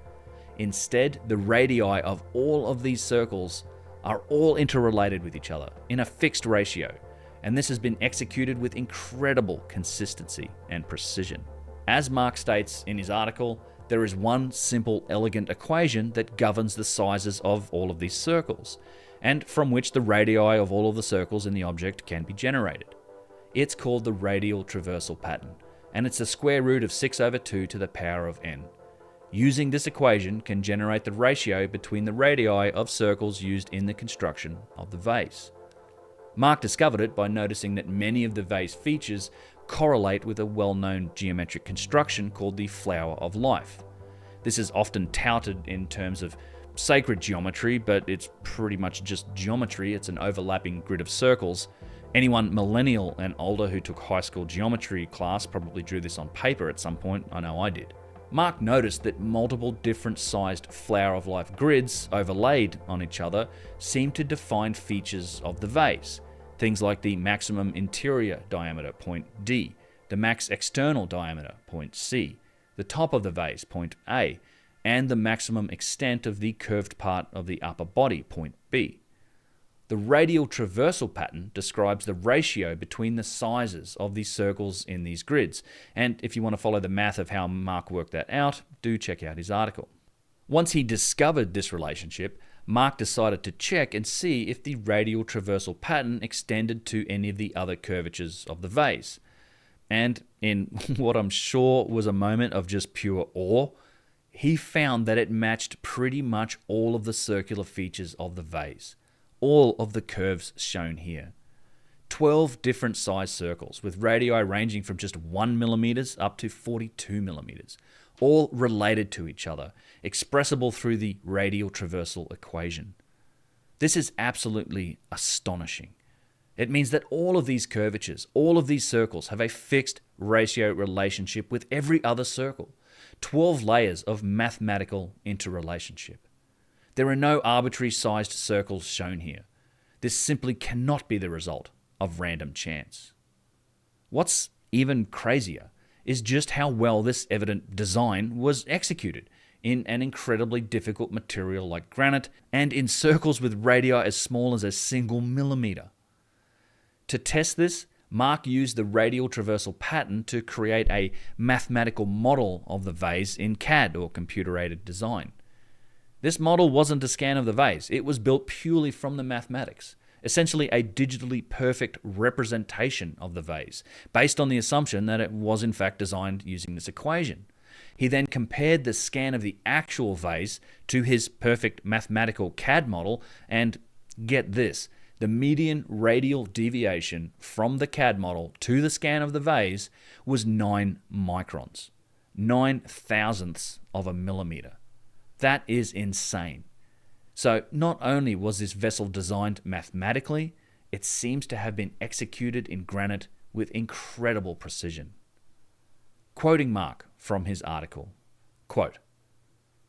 Instead, the radii of all of these circles are all interrelated with each other in a fixed ratio, and this has been executed with incredible consistency and precision. As Mark states in his article, there is one simple, elegant equation that governs the sizes of all of these circles, and from which the radii of all of the circles in the object can be generated. It's called the radial traversal pattern, and it's the square root of 6/2 to the power of n. Using this equation can generate the ratio between the radii of circles used in the construction of the vase. Mark discovered it by noticing that many of the vase features correlate with a well-known geometric construction called the flower of life. This is often touted in terms of sacred geometry, but it's pretty much just geometry. It's an overlapping grid of circles. Anyone millennial and older who took high school geometry class probably drew this on paper at some point. I know I did. Mark noticed that multiple different sized flower of life grids overlaid on each other seem to define features of the vase. Things like the maximum interior diameter, point D, the max external diameter, point C, the top of the vase, point A, and the maximum extent of the curved part of the upper body, point B. The radial traversal pattern describes the ratio between the sizes of these circles in these grids, and if you want to follow the math of how Mark worked that out, do check out his article. Once he discovered this relationship, Mark decided to check and see if the radial traversal pattern extended to any of the other curvatures of the vase. And in what I'm sure was a moment of just pure awe, he found that it matched pretty much all of the circular features of the vase. All of the curves shown here. 12 different size circles with radii ranging from just 1 mm up to 42 mm, all related to each other, expressible through the radial traversal equation. This is absolutely astonishing. It means that all of these curvatures, all of these circles have a fixed ratio relationship with every other circle. 12 layers of mathematical interrelationship. There are no arbitrary sized circles shown here. This simply cannot be the result of random chance. What's even crazier is just how well this evident design was executed in an incredibly difficult material like granite and in circles with radii as small as a single millimeter. To test this, Mark used the radial traversal pattern to create a mathematical model of the vase in CAD, or computer-aided design. This model wasn't a scan of the vase, it was built purely from the mathematics, essentially a digitally perfect representation of the vase, based on the assumption that it was in fact designed using this equation. He then compared the scan of the actual vase to his perfect mathematical CAD model, and get this, the median radial deviation from the CAD model to the scan of the vase was 9 microns, 9 thousandths of a millimeter. That is insane. So not only was this vessel designed mathematically, it seems to have been executed in granite with incredible precision. Quoting Mark from his article, quote,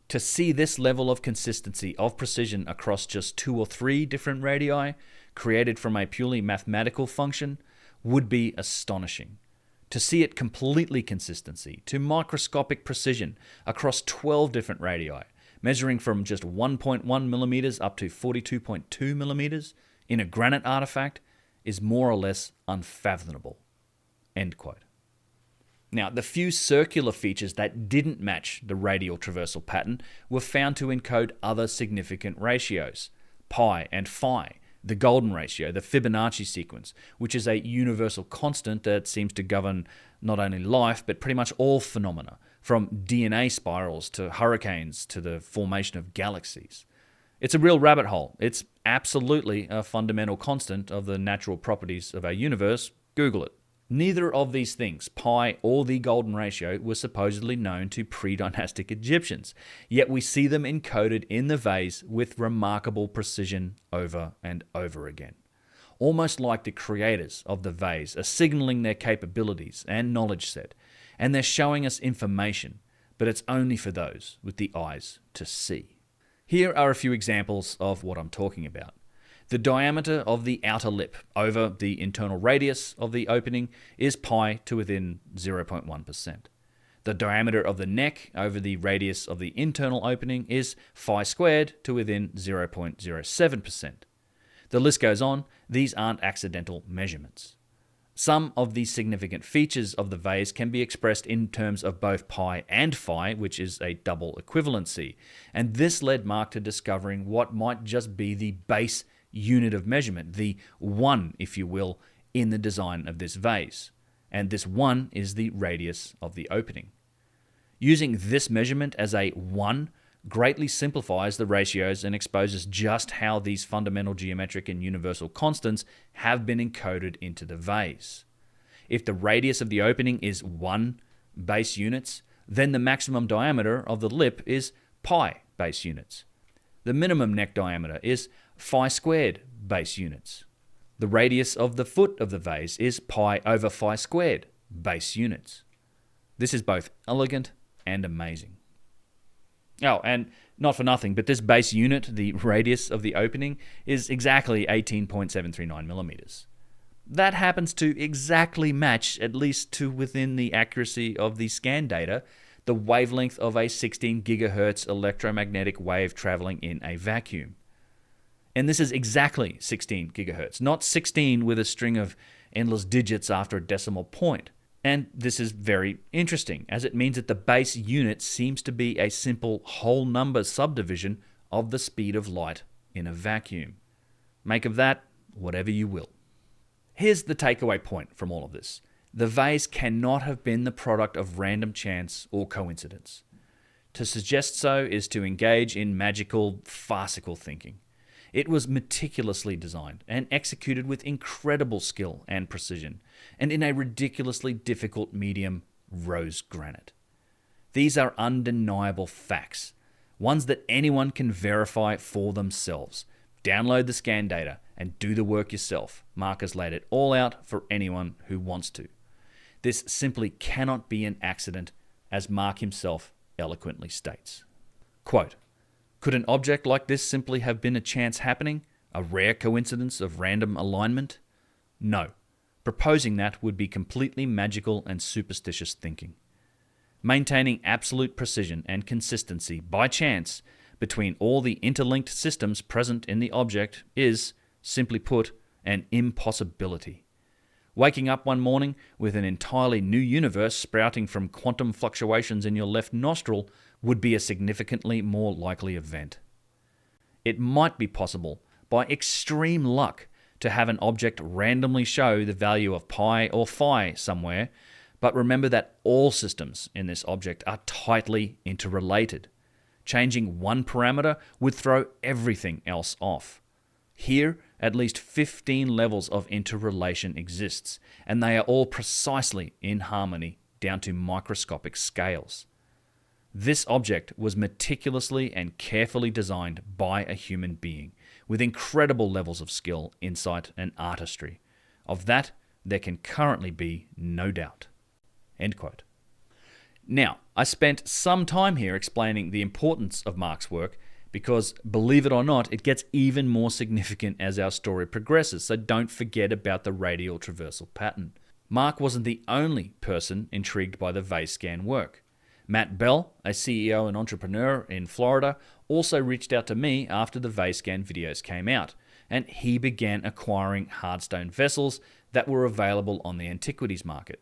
"To see this level of consistency of precision across just 2 or 3 different radii, created from a purely mathematical function, would be astonishing. To see it completely consistency to microscopic precision across 12 different radii, measuring from just 1.1 millimeters up to 42.2 millimeters in a granite artifact, is more or less unfathomable." End quote. Now, the few circular features that didn't match the radial traversal pattern were found to encode other significant ratios, pi and phi, the golden ratio, the Fibonacci sequence, which is a universal constant that seems to govern not only life, but pretty much all phenomena, from DNA spirals to hurricanes to the formation of galaxies. It's a real rabbit hole. It's absolutely a fundamental constant of the natural properties of our universe. Google it. Neither of these things, pi or the golden ratio, were supposedly known to pre-dynastic Egyptians, yet we see them encoded in the vase with remarkable precision over and over again. Almost like the creators of the vase are signaling their capabilities and knowledge set, and they're showing us information, but it's only for those with the eyes to see. Here are a few examples of what I'm talking about. The diameter of the outer lip over the internal radius of the opening is pi to within 0.1%. The diameter of the neck over the radius of the internal opening is phi squared to within 0.07%. The list goes on. These aren't accidental measurements. Some of the significant features of the vase can be expressed in terms of both pi and phi, which is a double equivalency. And this led Mark to discovering what might just be the base unit of measurement, the 1, if you will, in the design of this vase. And this 1 is the radius of the opening. Using this measurement as a 1 greatly simplifies the ratios and exposes just how these fundamental geometric and universal constants have been encoded into the vase. If the radius of the opening is 1 base units, then the maximum diameter of the lip is pi base units. The minimum neck diameter is phi squared base units. The radius of the foot of the vase is pi over phi squared base units. This is both elegant and amazing. Oh, and not for nothing, but this base unit, the radius of the opening, is exactly 18.739 millimeters. That happens to exactly match, at least to within the accuracy of the scan data, the wavelength of a 16 gigahertz electromagnetic wave traveling in a vacuum. And this is exactly 16 gigahertz, not 16 with a string of endless digits after a decimal point. And this is very interesting, as it means that the base unit seems to be a simple whole number subdivision of the speed of light in a vacuum. Make of that whatever you will. Here's the takeaway point from all of this. The vase cannot have been the product of random chance or coincidence. To suggest so is to engage in magical, farcical thinking. It was meticulously designed and executed with incredible skill and precision, and in a ridiculously difficult medium, rose granite. These are undeniable facts, ones that anyone can verify for themselves. Download the scan data and do the work yourself. Mark has laid it all out for anyone who wants to. This simply cannot be an accident, as Mark himself eloquently states. Quote, "Could an object like this simply have been a chance happening, a rare coincidence of random alignment? No. Proposing that would be completely magical and superstitious thinking. Maintaining absolute precision and consistency by chance between all the interlinked systems present in the object is, simply put, an impossibility. Waking up one morning with an entirely new universe sprouting from quantum fluctuations in your left nostril would be a significantly more likely event. It might be possible, by extreme luck, to have an object randomly show the value of pi or phi somewhere, but remember that all systems in this object are tightly interrelated. Changing one parameter would throw everything else off. Here, at least 15 levels of interrelation exists, and they are all precisely in harmony down to microscopic scales. This object was meticulously and carefully designed by a human being, with incredible levels of skill, insight, and artistry. Of that, there can currently be no doubt." End quote. Now, I spent some time here explaining the importance of Mark's work because, believe it or not, it gets even more significant as our story progresses, so don't forget about the radial traversal pattern. Mark wasn't the only person intrigued by the vase scan work. Matt Beall, a CEO and entrepreneur in Florida, also reached out to me after the vase scan videos came out, and he began acquiring hardstone vessels that were available on the antiquities market.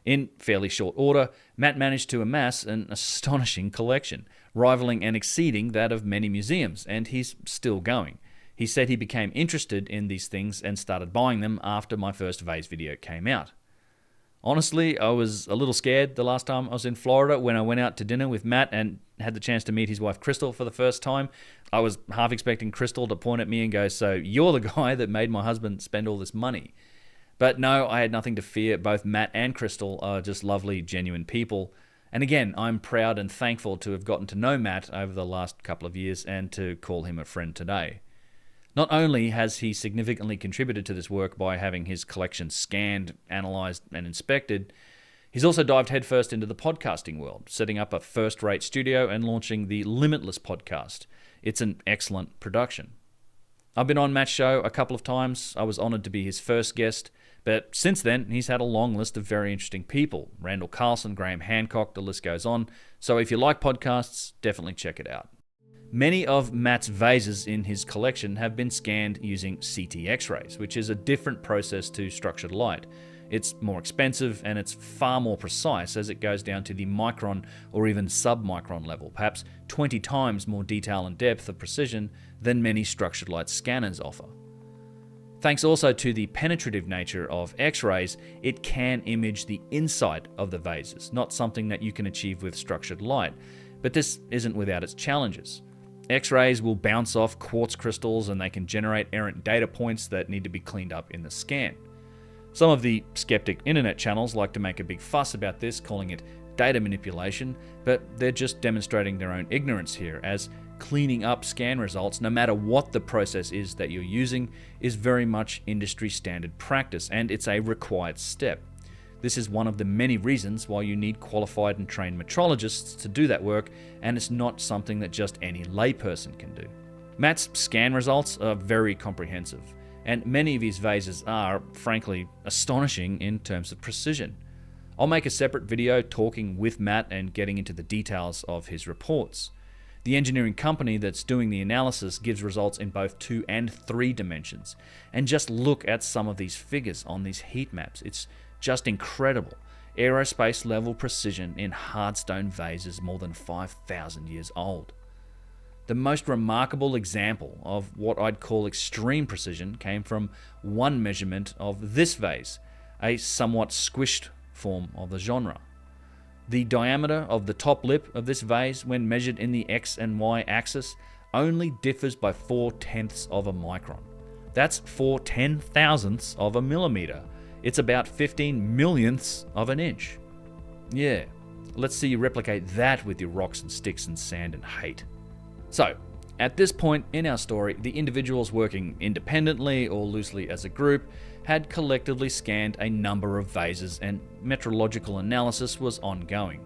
In fairly short order, Matt managed to amass an astonishing collection, rivaling and exceeding that of many museums, and he's still going. He said he became interested in these things and started buying them after my first vase video came out. Honestly, I was a little scared the last time I was in Florida when I went out to dinner with Matt and had the chance to meet his wife Crystal for the first time. I was half expecting Crystal to point at me and go, "So you're the guy that made my husband spend all this money." But no, I had nothing to fear. Both Matt and Crystal are just lovely, genuine people. And again, I'm proud and thankful to have gotten to know Matt over the last couple of years and to call him a friend today. Not only has he significantly contributed to this work by having his collection scanned, analysed, and inspected, he's also dived headfirst into the podcasting world, setting up a first-rate studio and launching the Limitless podcast. It's an excellent production. I've been on Matt's show a couple of times. I was honoured to be his first guest, but since then, he's had a long list of very interesting people. Randall Carlson, Graham Hancock, the list goes on. So if you like podcasts, definitely check it out. Many of Matt's vases in his collection have been scanned using CT X-rays, which is a different process to structured light. It's more expensive and it's far more precise as it goes down to the micron or even sub-micron level, perhaps 20 times more detail and depth of precision than many structured light scanners offer. Thanks also to the penetrative nature of X-rays, it can image the inside of the vases, not something that you can achieve with structured light. But this isn't without its challenges. X-rays will bounce off quartz crystals and they can generate errant data points that need to be cleaned up in the scan. Some of the skeptic internet channels like to make a big fuss about this, calling it data manipulation, but they're just demonstrating their own ignorance here, as cleaning up scan results, no matter what the process is that you're using, is very much industry standard practice, and it's a required step. This is one of the many reasons why you need qualified and trained metrologists to do that work, and it's not something that just any layperson can do. Matt's scan results are very comprehensive, and many of his vases are, frankly, astonishing in terms of precision. I'll make a separate video talking with Matt and getting into the details of his reports. The engineering company that's doing the analysis gives results in both 2 and 3 dimensions, and just look at some of these figures on these heat maps. It's just incredible. Aerospace level precision in hardstone vases more than 5,000 years old. The most remarkable example of what I'd call extreme precision came from one measurement of this vase, a somewhat squished form of the genre. The diameter of the top lip of this vase, when measured in the X and Y axis, only differs by 4/10ths of a micron. That's 4/10,000ths of a millimeter. It's about 15 millionths of an inch. Yeah, let's see you replicate that with your rocks and sticks and sand and hate. So, at this point in our story, the individuals working independently or loosely as a group had collectively scanned a number of vases, and metrological analysis was ongoing.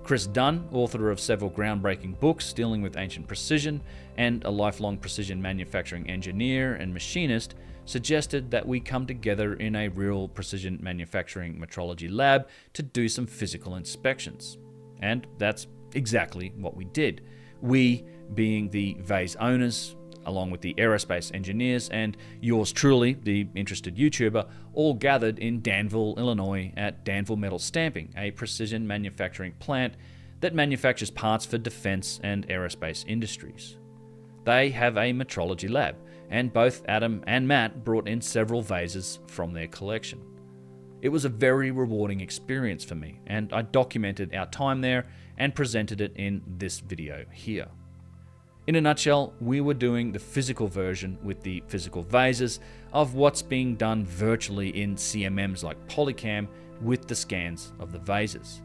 Chris Dunn, author of several groundbreaking books dealing with ancient precision and a lifelong precision manufacturing engineer and machinist, suggested that we come together in a real precision manufacturing metrology lab to do some physical inspections. And that's exactly what we did. We, being the vase owners, along with the aerospace engineers and yours truly, the interested YouTuber, all gathered in Danville, Illinois at Danville Metal Stamping, a precision manufacturing plant that manufactures parts for defense and aerospace industries. They have a metrology lab, and both Adam and Matt brought in several vases from their collection. It was a very rewarding experience for me, and I documented our time there and presented it in this video here. In a nutshell, we were doing the physical version with the physical vases of what's being done virtually in CMMs like Polycam with the scans of the vases.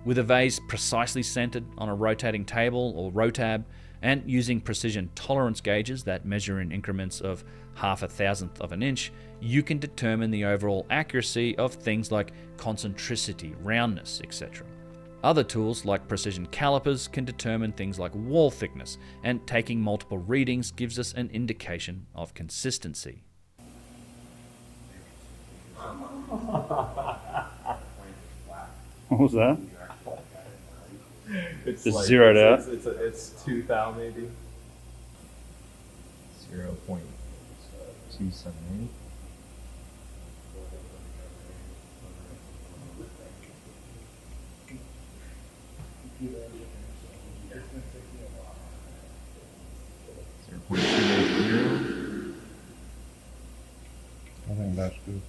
With a vase precisely centered on a rotating table or rotab, and using precision tolerance gauges that measure in increments of 0.005 of an inch, you can determine the overall accuracy of things like concentricity, roundness, etc. Other tools like precision calipers can determine things like wall thickness, and taking multiple readings gives us an indication of consistency. What was that? It's just like, zeroed out. It's 2 thou maybe. 0.278. .280. I think that's good.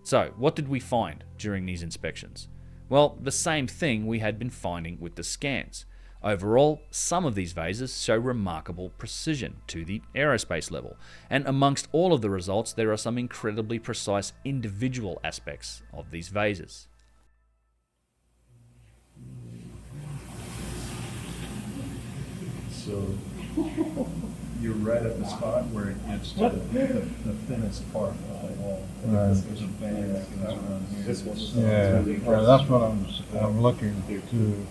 So, what did we find during these inspections? Well, the same thing we had been finding with the scans. Overall, some of these vases show remarkable precision to the aerospace level, and amongst all of the results, there are some incredibly precise individual aspects of these vases. So you're right at the spot where it gets to the thinnest part of the wall. Right. There's a band that goes around here. This one's Yeah, well, that's what I'm looking to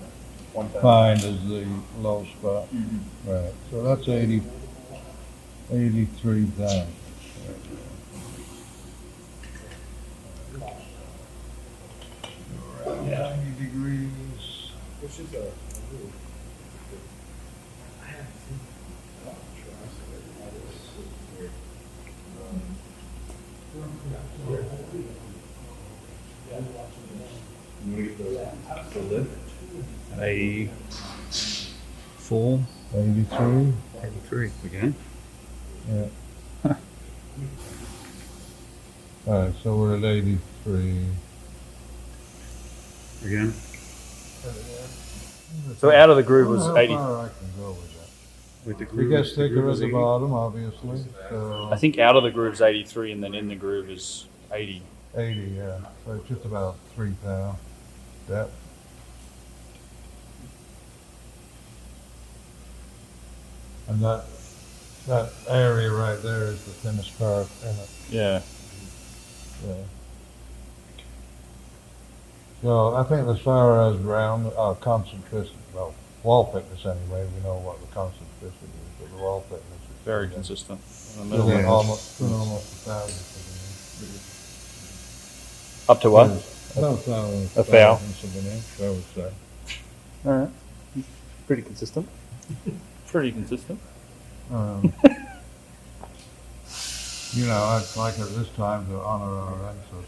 find is the low spot. Right, so that's 83,000. Right, 90 degrees. Which is a the lid. 84. 83. 83 again. Yeah. All right, so we're at 83. Again. So out of the groove was 80. How far I can go with that. With the It groove, gets thicker groove at is the 80. bottom, obviously. So I think out of the groove's 83, and then in the groove is 80. 80, yeah. So it's just about 3 pound depth. And that area right there is the thinnest part in it. Yeah. Yeah. So I think as far as round, concentricity, well, wall thickness anyway, we know what the concentricity is, but the wall thickness is Very consistent. In the Almost, middle. almost 1,000. Up to what? About 1,000. A thou. Thousandths of an inch, I would say. All right. Pretty consistent. Pretty consistent. You know, I'd like at this time to honor our ancestors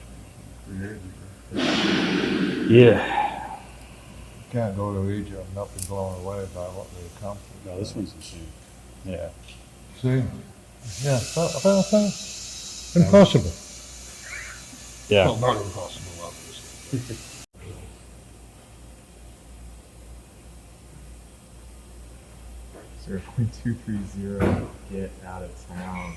and creators. Yeah. Can't go to Egypt and not be blown away by what they accomplished. No, this one's insane. Yeah. See? Yeah, impossible. Yeah. Well, not impossible, obviously. 0.230. Get out of town.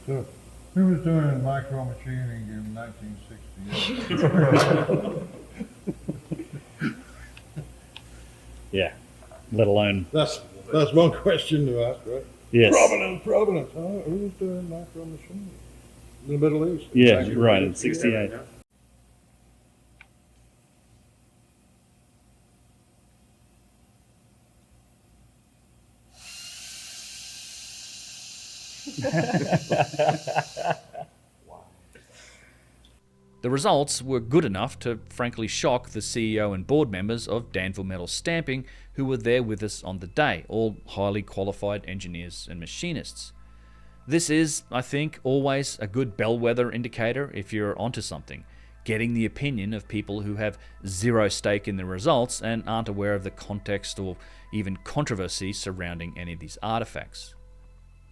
So, who was doing micro machining in 1968? Yeah. Let alone. That's one question to ask, right? Yes. Provenance. Oh, who was doing micro machining in the Middle East? Yeah, right, in 68. The results were good enough to frankly shock the CEO and board members of Danville Metal Stamping who were there with us on the day, all highly qualified engineers and machinists. This is, I think, always a good bellwether indicator if you're onto something, getting the opinion of people who have zero stake in the results and aren't aware of the context or even controversy surrounding any of these artifacts.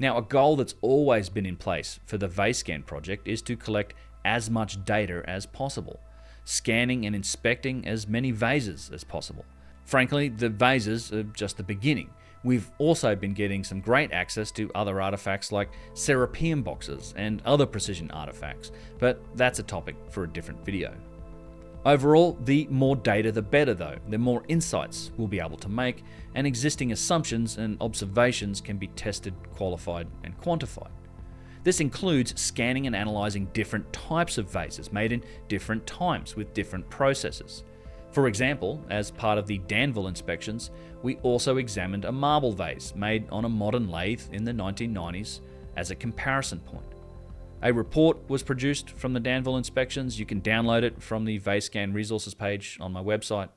Now, a goal that's always been in place for the Vase Scan project is to collect as much data as possible, scanning and inspecting as many vases as possible. Frankly, the vases are just the beginning. We've also been getting some great access to other artifacts like Serapeum boxes and other precision artifacts, but that's a topic for a different video. Overall, the more data the better though, the more insights we'll be able to make, and existing assumptions and observations can be tested, qualified, and quantified. This includes scanning and analysing different types of vases made in different times with different processes. For example, as part of the Danville inspections, we also examined a marble vase made on a modern lathe in the 1990s as a comparison point. A report was produced from the Danville inspections. You can download it from the Vase Scan resources page on my website.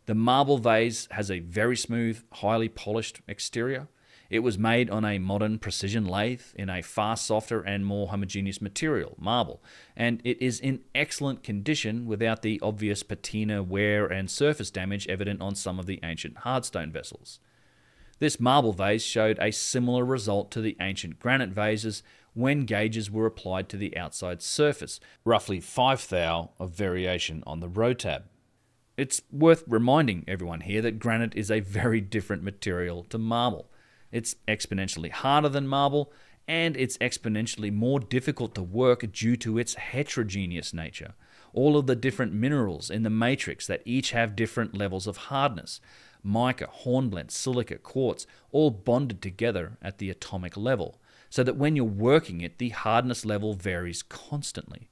The marble vase has a very smooth, highly polished exterior. It was made on a modern precision lathe in a far softer and more homogeneous material, marble, and it is in excellent condition without the obvious patina, wear, and surface damage evident on some of the ancient hardstone vessels. This marble vase showed a similar result to the ancient granite vases when gauges were applied to the outside surface, roughly 5 thou of variation on the row tab. It's worth reminding everyone here that granite is a very different material to marble. It's exponentially harder than marble, and it's exponentially more difficult to work due to its heterogeneous nature. All of the different minerals in the matrix that each have different levels of hardness. Mica, hornblende, silica, quartz, all bonded together at the atomic level, so that when you're working it, the hardness level varies constantly.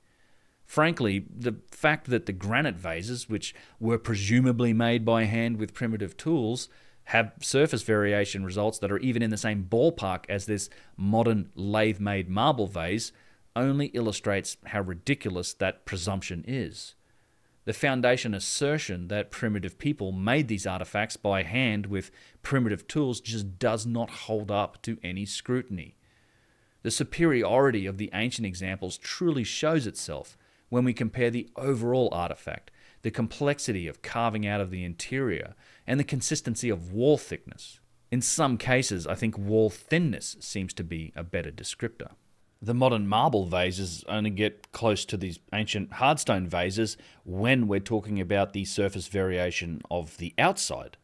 Frankly, the fact that the granite vases, which were presumably made by hand with primitive tools, have surface variation results that are even in the same ballpark as this modern lathe-made marble vase only illustrates how ridiculous that presumption is. The Foundation assertion that primitive people made these artifacts by hand with primitive tools just does not hold up to any scrutiny. The superiority of the ancient examples truly shows itself when we compare the overall artifact, the complexity of carving out of the interior, and the consistency of wall thickness. In some cases, I think wall thinness seems to be a better descriptor. The modern marble vases only get close to these ancient hardstone vases when we're talking about the surface variation of the outside.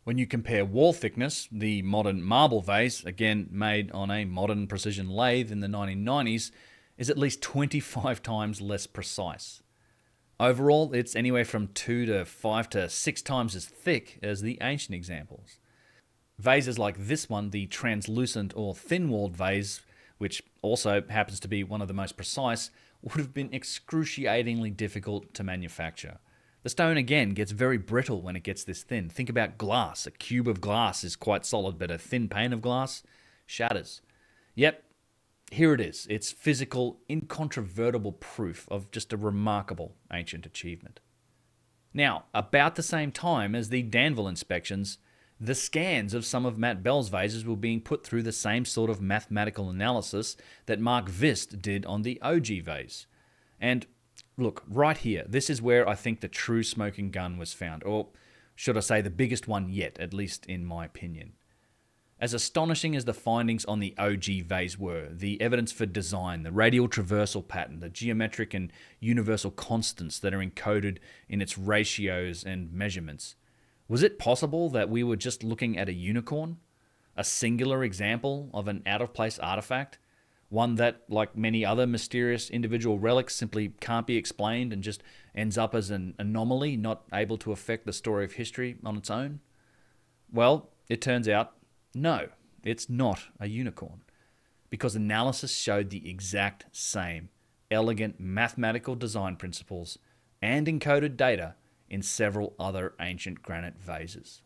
When you compare wall thickness, the modern marble vase, again made on a modern precision lathe in the 1990s, is at least 25 times less precise. Overall, it's anywhere from 2 to 5 to 6 times as thick as the ancient examples. Vases like this one, the translucent or thin-walled vase, which also happens to be one of the most precise, would have been excruciatingly difficult to manufacture. The stone again gets very brittle when it gets this thin. Think about glass. A cube of glass is quite solid, but a thin pane of glass shatters. Yep, here it is. It's physical, incontrovertible proof of just a remarkable ancient achievement. Now, about the same time as the Danville inspections, the scans of some of Matt Bell's vases were being put through the same sort of mathematical analysis that Mark Qvist did on the OG vase. And look, right here, this is where I think the true smoking gun was found, or should I say the biggest one yet, at least in my opinion. As astonishing as the findings on the OG vase were, the evidence for design, the radial traversal pattern, the geometric and universal constants that are encoded in its ratios and measurements, was it possible that we were just looking at a unicorn? A singular example of an out-of-place artifact? One that, like many other mysterious individual relics, simply can't be explained and just ends up as an anomaly, not able to affect the story of history on its own? Well, it turns out, no, it's not a unicorn. Because analysis showed the exact same elegant mathematical design principles and encoded data in several other ancient granite vases.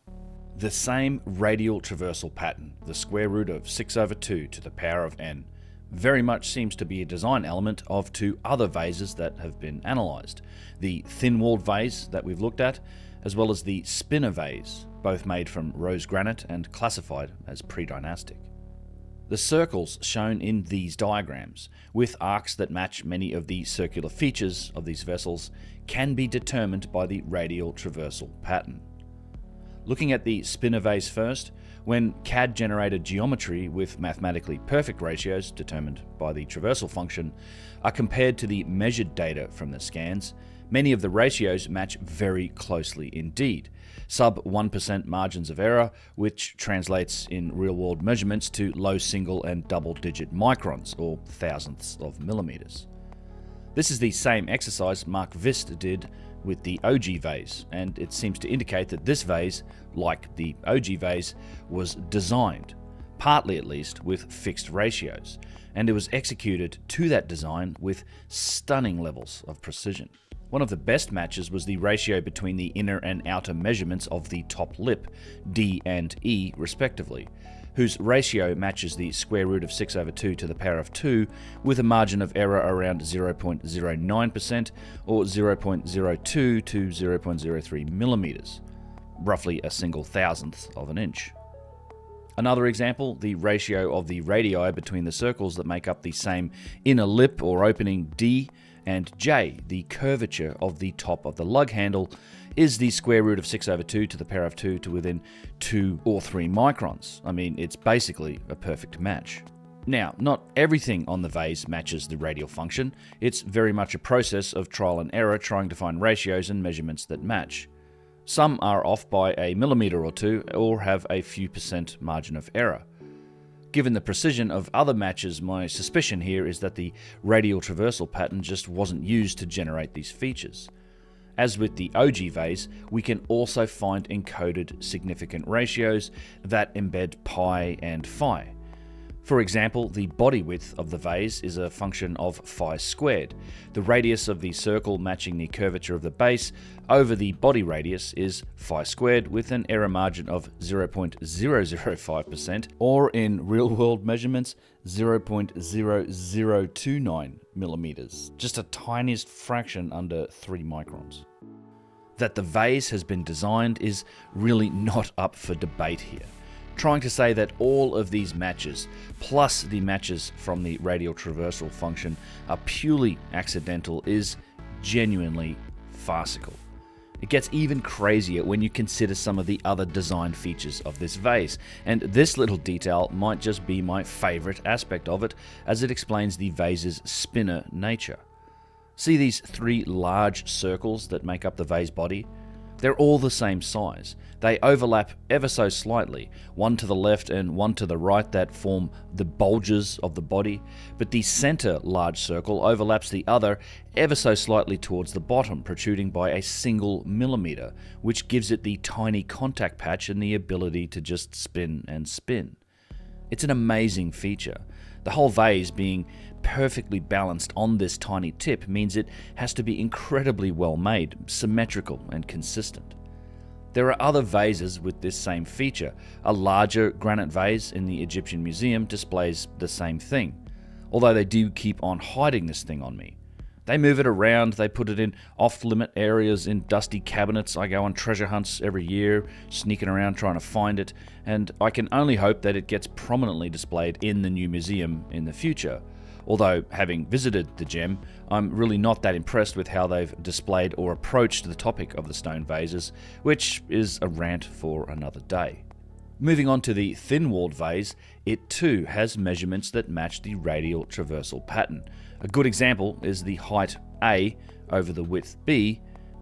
The same radial traversal pattern, the square root of 6/2 to the power of n, very much seems to be a design element of 2 other vases that have been analysed. The thin-walled vase that we've looked at, as well as the spinner vase, both made from rose granite and classified as predynastic. The circles shown in these diagrams, with arcs that match many of the circular features of these vessels, can be determined by the radial traversal pattern. Looking at the spinner vase first, when CAD-generated geometry with mathematically perfect ratios, determined by the traversal function, are compared to the measured data from the scans, many of the ratios match very closely indeed, sub 1% margins of error, which translates in real-world measurements to low single and double-digit microns, or thousandths of millimeters. This is the same exercise Mark Qvist did with the OG vase, and it seems to indicate that this vase, like the OG vase, was designed, partly at least, with fixed ratios, and it was executed to that design with stunning levels of precision. One of the best matches was the ratio between the inner and outer measurements of the top lip, D and E respectively, whose ratio matches the square root of 6/2 to the power of 2 with a margin of error around 0.09% or 0.02 to 0.03 millimeters, roughly a single thousandth of an inch. Another example, the ratio of the radii between the circles that make up the same inner lip or opening D and J, the curvature of the top of the lug handle, is the square root of 6/2 to the power of 2 to within 2 or 3 microns. I mean, it's basically a perfect match. Now, not everything on the vase matches the radial function. It's very much a process of trial and error trying to find ratios and measurements that match. Some are off by a millimeter or two or have a few % margin of error. Given the precision of other matches, my suspicion here is that the radial traversal pattern just wasn't used to generate these features. As with the OG vase, we can also find encoded significant ratios that embed pi and phi. For example, the body width of the vase is a function of phi squared. The radius of the circle matching the curvature of the base over the body radius is phi squared with an error margin of 0.005%, or in real-world measurements, 0.0029 millimeters, just a tiniest fraction under 3 microns. That the vase has been designed is really not up for debate here. Trying to say that all of these matches, plus the matches from the radial traversal function, are purely accidental is genuinely farcical. It gets even crazier when you consider some of the other design features of this vase, and this little detail might just be my favourite aspect of it, as it explains the vase's spinner nature. See these 3 large circles that make up the vase body? They're all the same size. They overlap ever so slightly, one to the left and one to the right that form the bulges of the body, but the center large circle overlaps the other ever so slightly towards the bottom, protruding by a single millimeter, which gives it the tiny contact patch and the ability to just spin and spin. It's an amazing feature. The whole vase being perfectly balanced on this tiny tip means it has to be incredibly well made, symmetrical and consistent. There are other vases with this same feature. A larger granite vase in the Egyptian Museum displays the same thing, although they do keep on hiding this thing on me. They move it around, they put it in off-limit areas in dusty cabinets. I go on treasure hunts every year, sneaking around trying to find it, and I can only hope that it gets prominently displayed in the new museum in the future. Although, having visited the gem, I'm really not that impressed with how they've displayed or approached the topic of the stone vases, which is a rant for another day. Moving on to the thin-walled vase, it too has measurements that match the radial traversal pattern. A good example is the height A over the width B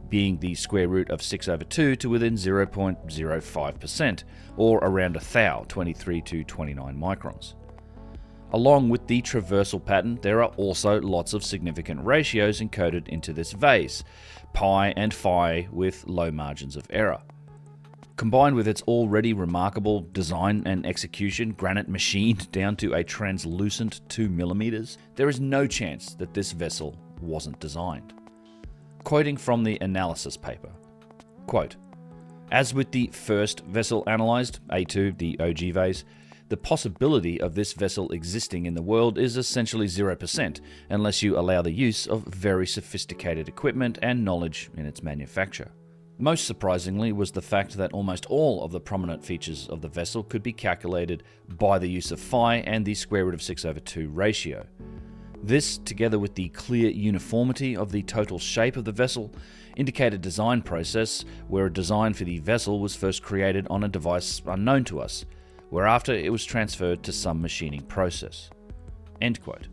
being the square root of 6/2 to within 0.05%, or around a thou, 23 to 29 microns. Along with the traversal pattern, there are also lots of significant ratios encoded into this vase, pi and phi with low margins of error. Combined with its already remarkable design and execution, granite machined down to a translucent 2mm, there is no chance that this vessel wasn't designed. Quoting from the analysis paper, quote, "As with the first vessel analysed, A2, the OG vase, the possibility of this vessel existing in the world is essentially 0%, unless you allow the use of very sophisticated equipment and knowledge in its manufacture. Most surprisingly was the fact that almost all of the prominent features of the vessel could be calculated by the use of phi and the square root of 6/2 ratio. This, together with the clear uniformity of the total shape of the vessel, indicate a design process where a design for the vessel was first created on a device unknown to us, whereafter it was transferred to some machining process." End quote.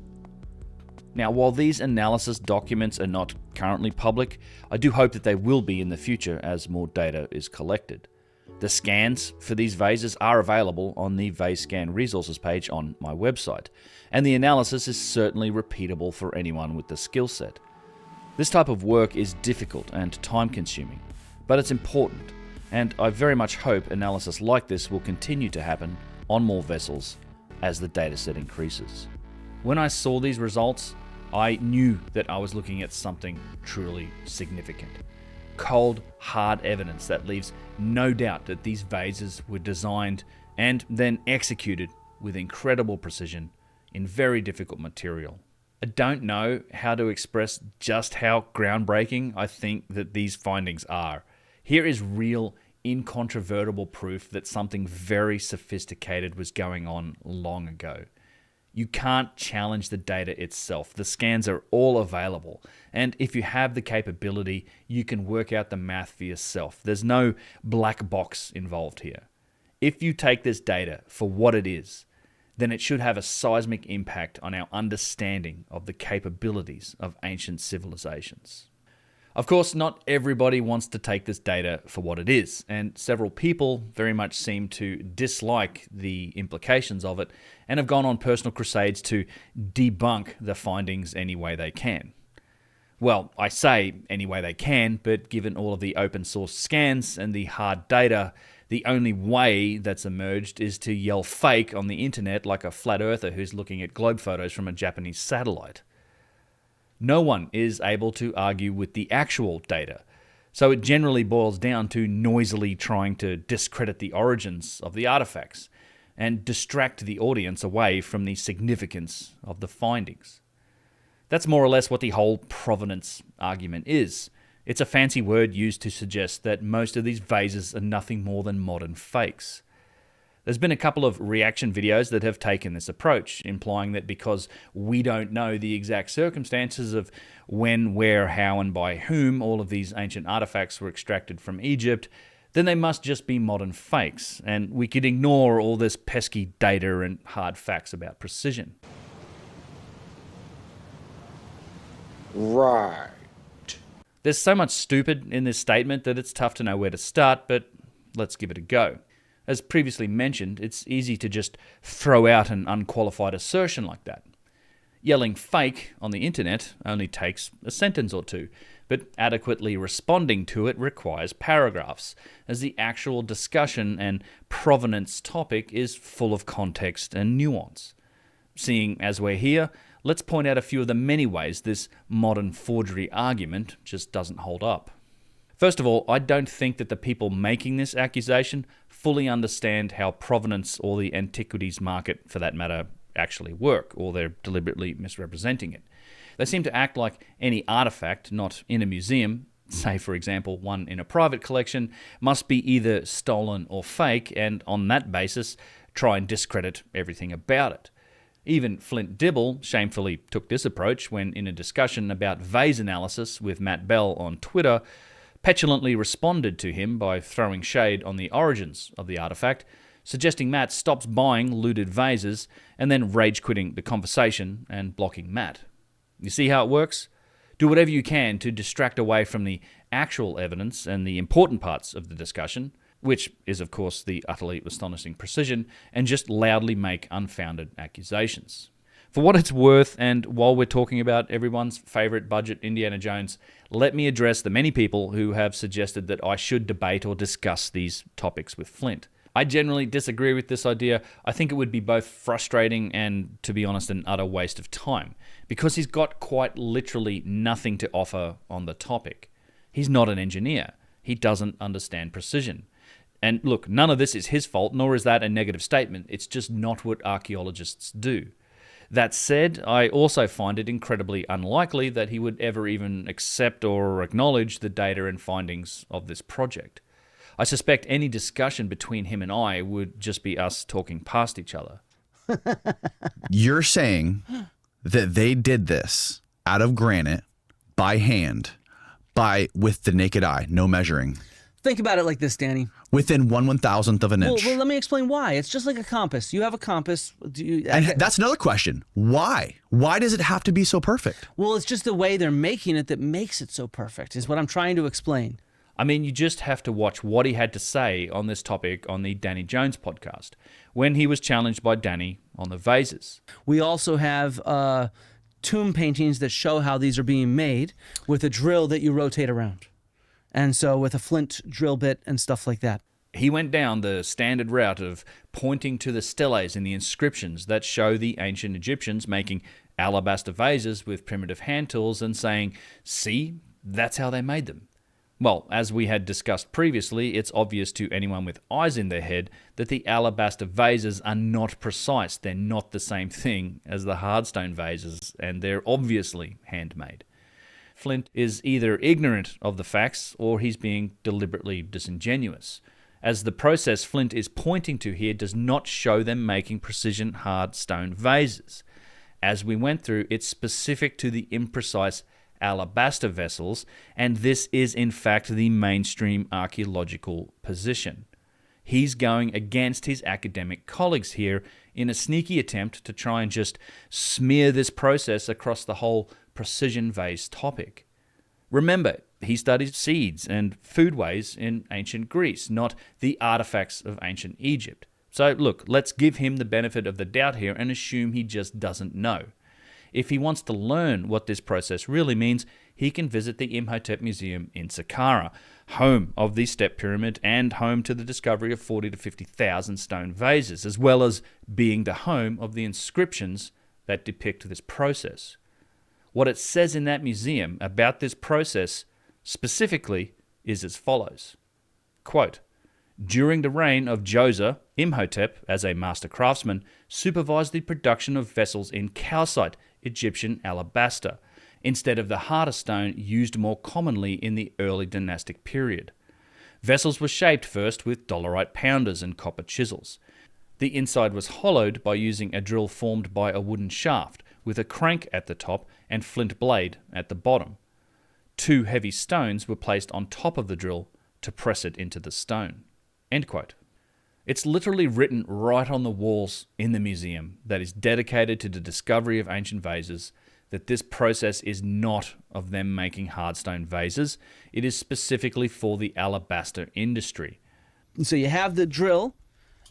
Now, while these analysis documents are not currently public, I do hope that they will be in the future as more data is collected. The scans for these vases are available on the Vase Scan resources page on my website, and the analysis is certainly repeatable for anyone with the skill set. This type of work is difficult and time-consuming, but it's important, and I very much hope analysis like this will continue to happen on more vessels as the dataset increases. When I saw these results, I knew that I was looking at something truly significant. Cold, hard evidence that leaves no doubt that these vases were designed and then executed with incredible precision in very difficult material. I don't know how to express just how groundbreaking I think that these findings are. Here is real, incontrovertible proof that something very sophisticated was going on long ago. You can't challenge the data itself. The scans are all available. And if you have the capability, you can work out the math for yourself. There's no black box involved here. If you take this data for what it is, then it should have a seismic impact on our understanding of the capabilities of ancient civilizations. Of course, not everybody wants to take this data for what it is, and several people very much seem to dislike the implications of it and have gone on personal crusades to debunk the findings any way they can. Well, I say any way they can, but given all of the open source scans and the hard data, the only way that's emerged is to yell fake on the internet like a flat earther who's looking at globe photos from a Japanese satellite. No one is able to argue with the actual data, so it generally boils down to noisily trying to discredit the origins of the artifacts and distract the audience away from the significance of the findings. That's more or less what the whole provenance argument is. It's a fancy word used to suggest that most of these vases are nothing more than modern fakes. There's been a couple of reaction videos that have taken this approach, implying that because we don't know the exact circumstances of when, where, how, and by whom all of these ancient artifacts were extracted from Egypt, then they must just be modern fakes, and we could ignore all this pesky data and hard facts about precision. Right. There's so much stupid in this statement that it's tough to know where to start, but let's give it a go. As previously mentioned, it's easy to just throw out an unqualified assertion like that. Yelling fake on the internet only takes a sentence or two, but adequately responding to it requires paragraphs, as the actual discussion and provenance topic is full of context and nuance. Seeing as we're here, let's point out a few of the many ways this modern forgery argument just doesn't hold up. First of all, I don't think that the people making this accusation fully understand how provenance or the antiquities market, for that matter, actually work, or they're deliberately misrepresenting it. They seem to act like any artifact not in a museum, say for example one in a private collection, must be either stolen or fake, and on that basis try and discredit everything about it. Even Flint Dibble shamefully took this approach when, in a discussion about vase analysis with Matt Beall on Twitter, petulantly responded to him by throwing shade on the origins of the artifact, suggesting Matt stops buying looted vases and then rage-quitting the conversation and blocking Matt. You see how it works? Do whatever you can to distract away from the actual evidence and the important parts of the discussion, which is of course the utterly astonishing precision, and just loudly make unfounded accusations. For what it's worth, and while we're talking about everyone's favourite budget Indiana Jones, let me address the many people who have suggested that I should debate or discuss these topics with Flint. I generally disagree with this idea. I think it would be both frustrating and, to be honest, an utter waste of time, because he's got quite literally nothing to offer on the topic. He's not an engineer. He doesn't understand precision. And look, none of this is his fault, nor is that a negative statement. It's just not what archaeologists do. That said, I also find it incredibly unlikely that he would ever even accept or acknowledge the data and findings of this project. I suspect any discussion between him and I would just be us talking past each other. You're saying that they did this out of granite, by hand, with the naked eye, no measuring. Think about it like this, Danny. Within 1/1000th of an inch. Well, let me explain why. It's just like a compass. You have a compass. And that's another question. Why? Why does it have to be so perfect? Well, it's just the way they're making it that makes it so perfect, is what I'm trying to explain. I mean, you just have to watch what he had to say on this topic on the Danny Jones podcast, when he was challenged by Danny on the vases. We also have tomb paintings that show how these are being made with a drill that you rotate around. And so with a flint drill bit and stuff like that. He went down the standard route of pointing to the steles in the inscriptions that show the ancient Egyptians making alabaster vases with primitive hand tools and saying, see, that's how they made them. Well, as we had discussed previously, it's obvious to anyone with eyes in their head that the alabaster vases are not precise. They're not the same thing as the hardstone vases, and they're obviously handmade. Flint is either ignorant of the facts or he's being deliberately disingenuous. as the process Flint is pointing to here does not show them making precision hard stone vases. As we went through, it's specific to the imprecise alabaster vessels, and this is in fact the mainstream archaeological position. He's going against his academic colleagues here in a sneaky attempt to try and just smear this process across the whole precision vase topic. Remember, he studied seeds and foodways in ancient Greece, not the artifacts of ancient Egypt. So look, let's give him the benefit of the doubt here and assume he just doesn't know. If he wants to learn what this process really means, he can visit the Imhotep Museum in Saqqara, home of the Step Pyramid and home to the discovery of 40 to 50,000 stone vases, as well as being the home of the inscriptions that depict this process. What it says in that museum about this process specifically is as follows. Quote, during the reign of Djoser, Imhotep, as a master craftsman, supervised the production of vessels in calcite, Egyptian alabaster, instead of the harder stone used more commonly in the early dynastic period. Vessels were shaped first with dolerite pounders and copper chisels. The inside was hollowed by using a drill formed by a wooden shaft, with a crank at the top and flint blade at the bottom. 2 heavy stones were placed on top of the drill to press it into the stone. End quote. It's literally written right on the walls in the museum that is dedicated to the discovery of ancient vases that this process is not of them making hardstone vases. It is specifically for the alabaster industry. So you have the drill,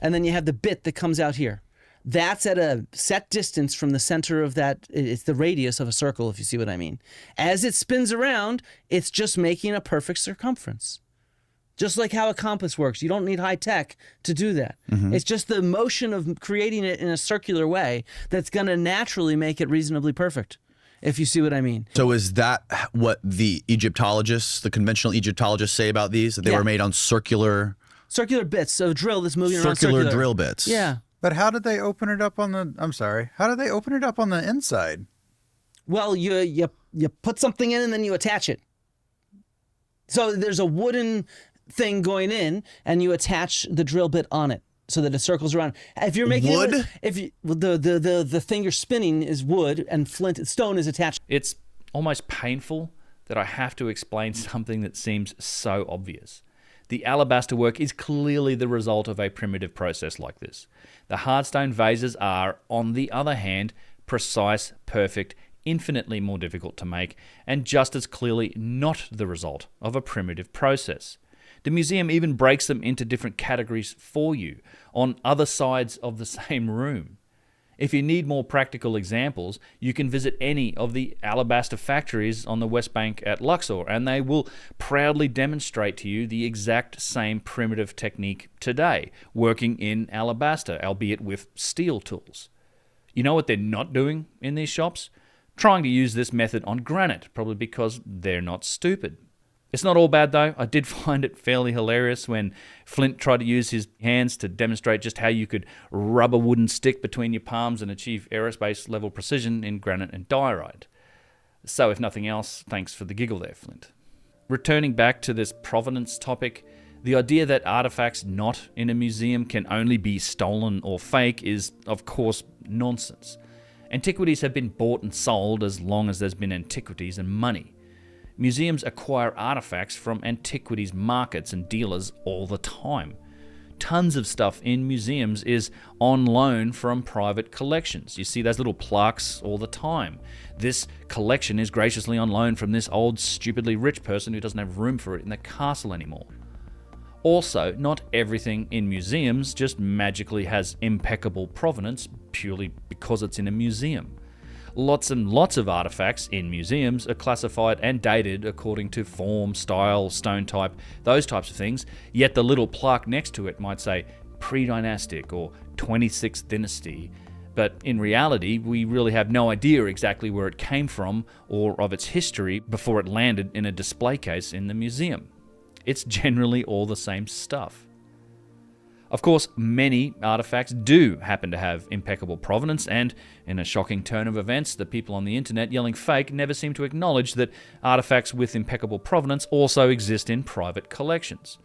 and then you have the bit that comes out here. That's at a set distance from the center of that. It's the radius of a circle, if you see what I mean. As it spins around, it's just making a perfect circumference. Just like how a compass works. You don't need high tech to do that. Mm-hmm. It's just the motion of creating it in a circular way that's going to naturally make it reasonably perfect, if you see what I mean. So is that what the Egyptologists, the conventional Egyptologists say about these? That they were made on circular bits of drill that's moving around circular drill bits. Yeah. But how did they open it up on the, how did they open it up on the inside? Well, you put something in and then you attach it. So there's a wooden thing going in, and you attach the drill bit on it so that it circles around. If you're making wood, the thing you're spinning is wood, and stone is attached. It's almost painful that I have to explain something that seems so obvious. The alabaster work is clearly the result of a primitive process like this. The hardstone vases are, on the other hand, precise, perfect, infinitely more difficult to make, and just as clearly not the result of a primitive process. The museum even breaks them into different categories for you on other sides of the same room. If you need more practical examples, you can visit any of the alabaster factories on the West Bank at Luxor, and they will proudly demonstrate to you the exact same primitive technique today, working in alabaster, albeit with steel tools. You know what they're not doing in these shops? Trying to use this method on granite, probably because they're not stupid. It's not all bad though. I did find it fairly hilarious when Flint tried to use his hands to demonstrate just how you could rub a wooden stick between your palms and achieve aerospace level precision in granite and diorite. So if nothing else, thanks for the giggle there, Flint. Returning back to this provenance topic, the idea that artifacts not in a museum can only be stolen or fake is, of course, nonsense. Antiquities have been bought and sold as long as there's been antiquities and money. Museums acquire artifacts from antiquities markets and dealers all the time. Tons of stuff in museums is on loan from private collections. You see those little plaques all the time. This collection is graciously on loan from this old, stupidly rich person who doesn't have room for it in the castle anymore. Also, not everything in museums just magically has impeccable provenance purely because it's in a museum. Lots and lots of artifacts in museums are classified and dated according to form, style, stone type, those types of things, yet the little plaque next to it might say Predynastic or 26th Dynasty, but in reality we really have no idea exactly where it came from or of its history before it landed in a display case in the museum. It's generally all the same stuff. Of course, many artifacts do happen to have impeccable provenance, and in a shocking turn of events, the people on the internet yelling fake never seem to acknowledge that artifacts with impeccable provenance also exist in private collections.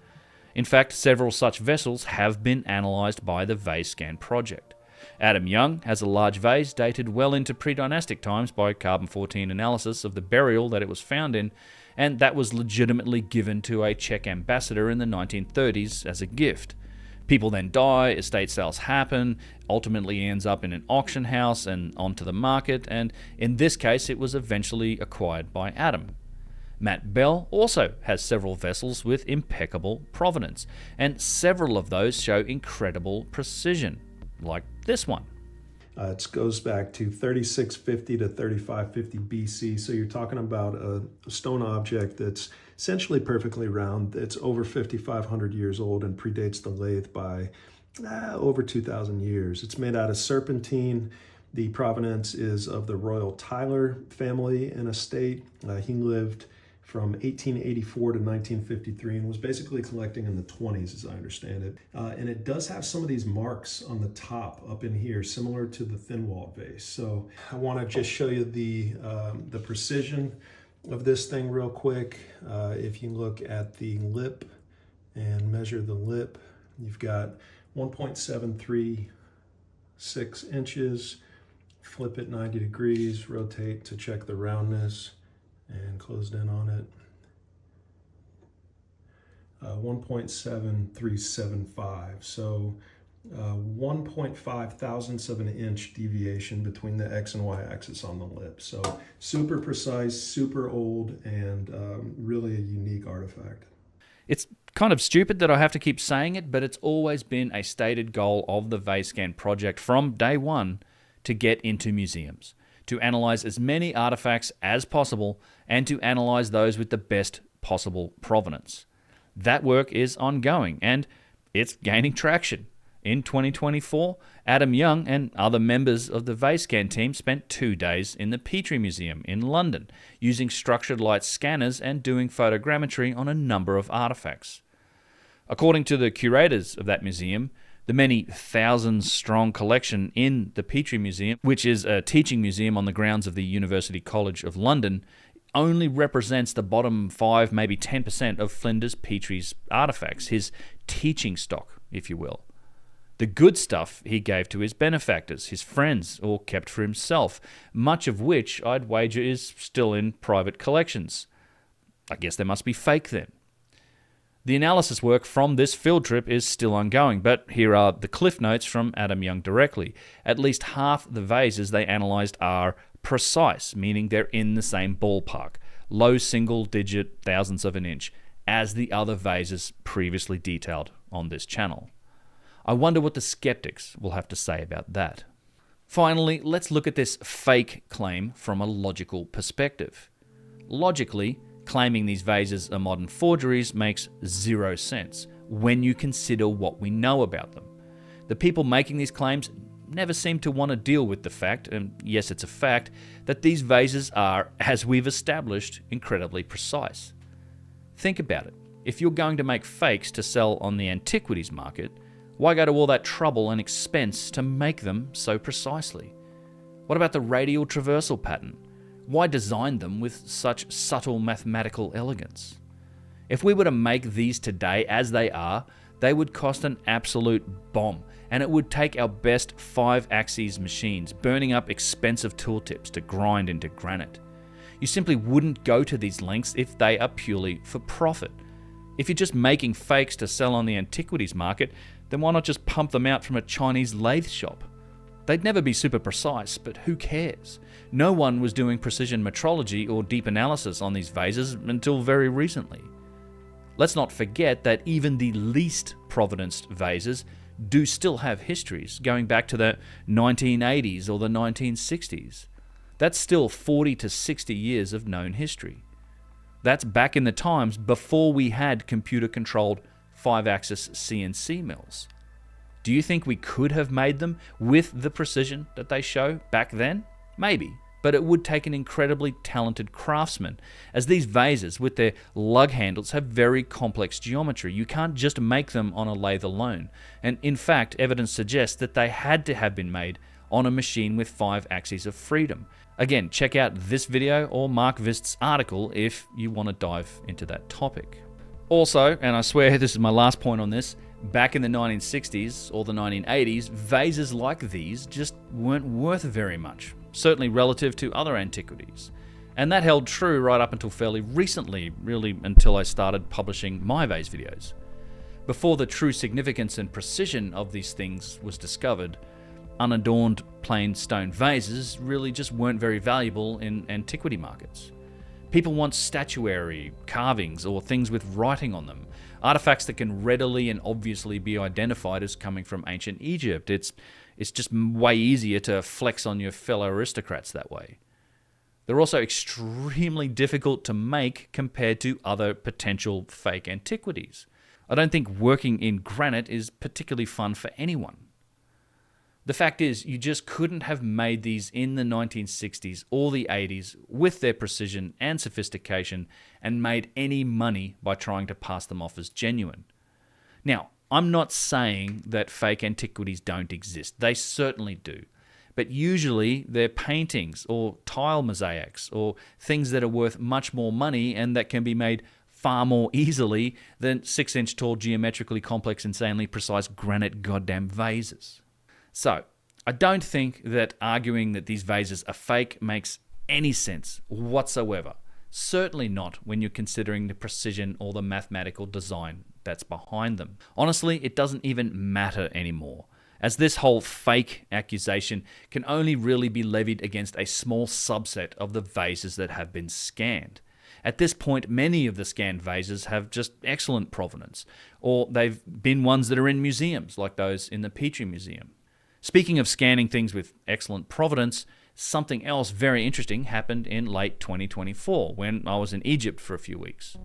In fact, several such vessels have been analysed by the Vase Scan Project. Adam Young has a large vase dated well into Predynastic times by carbon-14 analysis of the burial that it was found in, and that was legitimately given to a Czech ambassador in the 1930s as a gift. People then die, estate sales happen, ultimately ends up in an auction house and onto the market, and in this case it was eventually acquired by Adam. Matt Beall also has several vessels with impeccable provenance, and several of those show incredible precision, like this one. It goes back to 3650 to 3550 BC, so you're talking about a stone object that's essentially perfectly round. It's over 5,500 years old and predates the lathe by over 2,000 years. It's made out of serpentine. The provenance is of the Royal Tyler family and estate. He lived from 1884 to 1953 and was basically collecting in the 20s, as I understand it. And it does have some of these marks on the top up in here, similar to the thin-walled vase. So I want to just show you the precision of this thing real quick. If you look at the lip and measure the lip, you've got 1.736 inches. Flip it 90 degrees, rotate to check the roundness, and closed in on it. 1.7375, so 1.5 thousandths of an inch deviation between the X and Y axis on the lip. So super precise, super old, and really a unique artifact. It's kind of stupid that I have to keep saying it, but it's always been a stated goal of the Vase Scan Project from day one to get into museums, to analyze as many artifacts as possible, and to analyze those with the best possible provenance. That work is ongoing, and it's gaining traction. In 2024, Adam Young and other members of the Vase Scan team spent 2 days in the Petrie Museum in London, using structured light scanners and doing photogrammetry on a number of artifacts. According to the curators of that museum, the many thousands-strong collection in the Petrie Museum, which is a teaching museum on the grounds of the University College of London, only represents the bottom 5, maybe 10% of Flinders Petrie's artifacts, his teaching stock, if you will. The good stuff he gave to his benefactors, his friends, or kept for himself, much of which I'd wager is still in private collections. I guess they must be fake then. The analysis work from this field trip is still ongoing, but here are the cliff notes from Adam Young directly. At least half the vases they analysed are precise, meaning they're in the same ballpark, low single-digit thousandths of an inch, as the other vases previously detailed on this channel. I wonder what the skeptics will have to say about that. Finally, let's look at this fake claim from a logical perspective. Logically, claiming these vases are modern forgeries makes zero sense when you consider what we know about them. The people making these claims never seem to want to deal with the fact, and yes, it's a fact, that these vases are, as we've established, incredibly precise. Think about it. If you're going to make fakes to sell on the antiquities market, why go to all that trouble and expense to make them so precisely? What about the radial traversal pattern? Why design them with such subtle mathematical elegance? If we were to make these today as they are, they would cost an absolute bomb, and it would take our best 5-axis machines, burning up expensive tooltips to grind into granite. You simply wouldn't go to these lengths if they are purely for profit. If you're just making fakes to sell on the antiquities market, then why not just pump them out from a Chinese lathe shop? They'd never be super precise, but who cares? No one was doing precision metrology or deep analysis on these vases until very recently. Let's not forget that even the least provenanced vases do still have histories going back to the 1980s or the 1960s. That's still 40 to 60 years of known history. That's back in the times before we had computer-controlled 5-axis CNC mills. Do you think we could have made them with the precision that they show back then? Maybe, but it would take an incredibly talented craftsman, as these vases with their lug handles have very complex geometry. You can't just make them on a lathe alone, and in fact, evidence suggests that they had to have been made on a machine with 5 axes of freedom. Again, check out this video or Mark Qvist's article if you want to dive into that topic. Also, and I swear this is my last point on this, back in the 1960s or the 1980s, vases like these just weren't worth very much, certainly relative to other antiquities. And that held true right up until fairly recently, really until I started publishing my vase videos. Before the true significance and precision of these things was discovered, unadorned plain stone vases really just weren't very valuable in antiquity markets. People want statuary, carvings, or things with writing on them, artifacts that can readily and obviously be identified as coming from ancient Egypt. It's just way easier to flex on your fellow aristocrats that way. They're also extremely difficult to make compared to other potential fake antiquities. I don't think working in granite is particularly fun for anyone. The fact is, you just couldn't have made these in the 1960s or the 80s with their precision and sophistication and made any money by trying to pass them off as genuine. Now, I'm not saying that fake antiquities don't exist. They certainly do. But usually they're paintings or tile mosaics or things that are worth much more money and that can be made far more easily than 6-inch tall, geometrically complex, insanely precise granite goddamn vases. So, I don't think that arguing that these vases are fake makes any sense whatsoever. Certainly not when you're considering the precision or the mathematical design that's behind them. Honestly, it doesn't even matter anymore, as this whole fake accusation can only really be levied against a small subset of the vases that have been scanned. At this point, many of the scanned vases have just excellent provenance, or they've been ones that are in museums, like those in the Petrie Museum. Speaking of scanning things with excellent provenance, something else very interesting happened in late 2024 when I was in Egypt for a few weeks.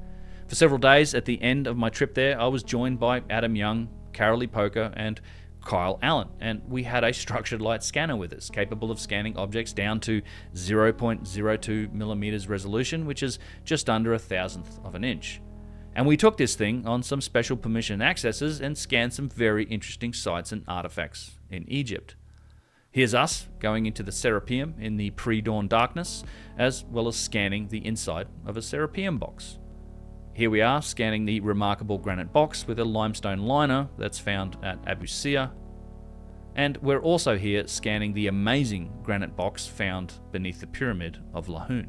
For several days at the end of my trip there, I was joined by Adam Young, Carolee Poker, and Kyle Allen, and we had a structured light scanner with us, capable of scanning objects down to 0.02 millimeters resolution, which is just under 1,000th of an inch. And we took this thing on some special permission accesses and scanned some very interesting sites and artifacts in Egypt. Here's us going into the Serapeum in the pre-dawn darkness, as well as scanning the inside of a Serapeum box. Here we are scanning the remarkable granite box with a limestone liner that's found at Abu Sia. And we're also here scanning the amazing granite box found beneath the pyramid of Lahoun.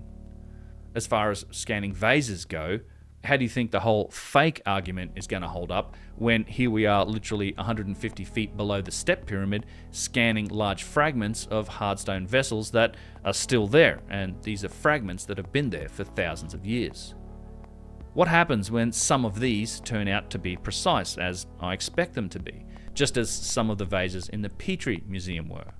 As far as scanning vases go, how do you think the whole fake argument is going to hold up when here we are literally 150 feet below the step pyramid scanning large fragments of hardstone vessels that are still there, and these are fragments that have been there for thousands of years? What happens when some of these turn out to be precise, as I expect them to be, just as some of the vases in the Petrie Museum were?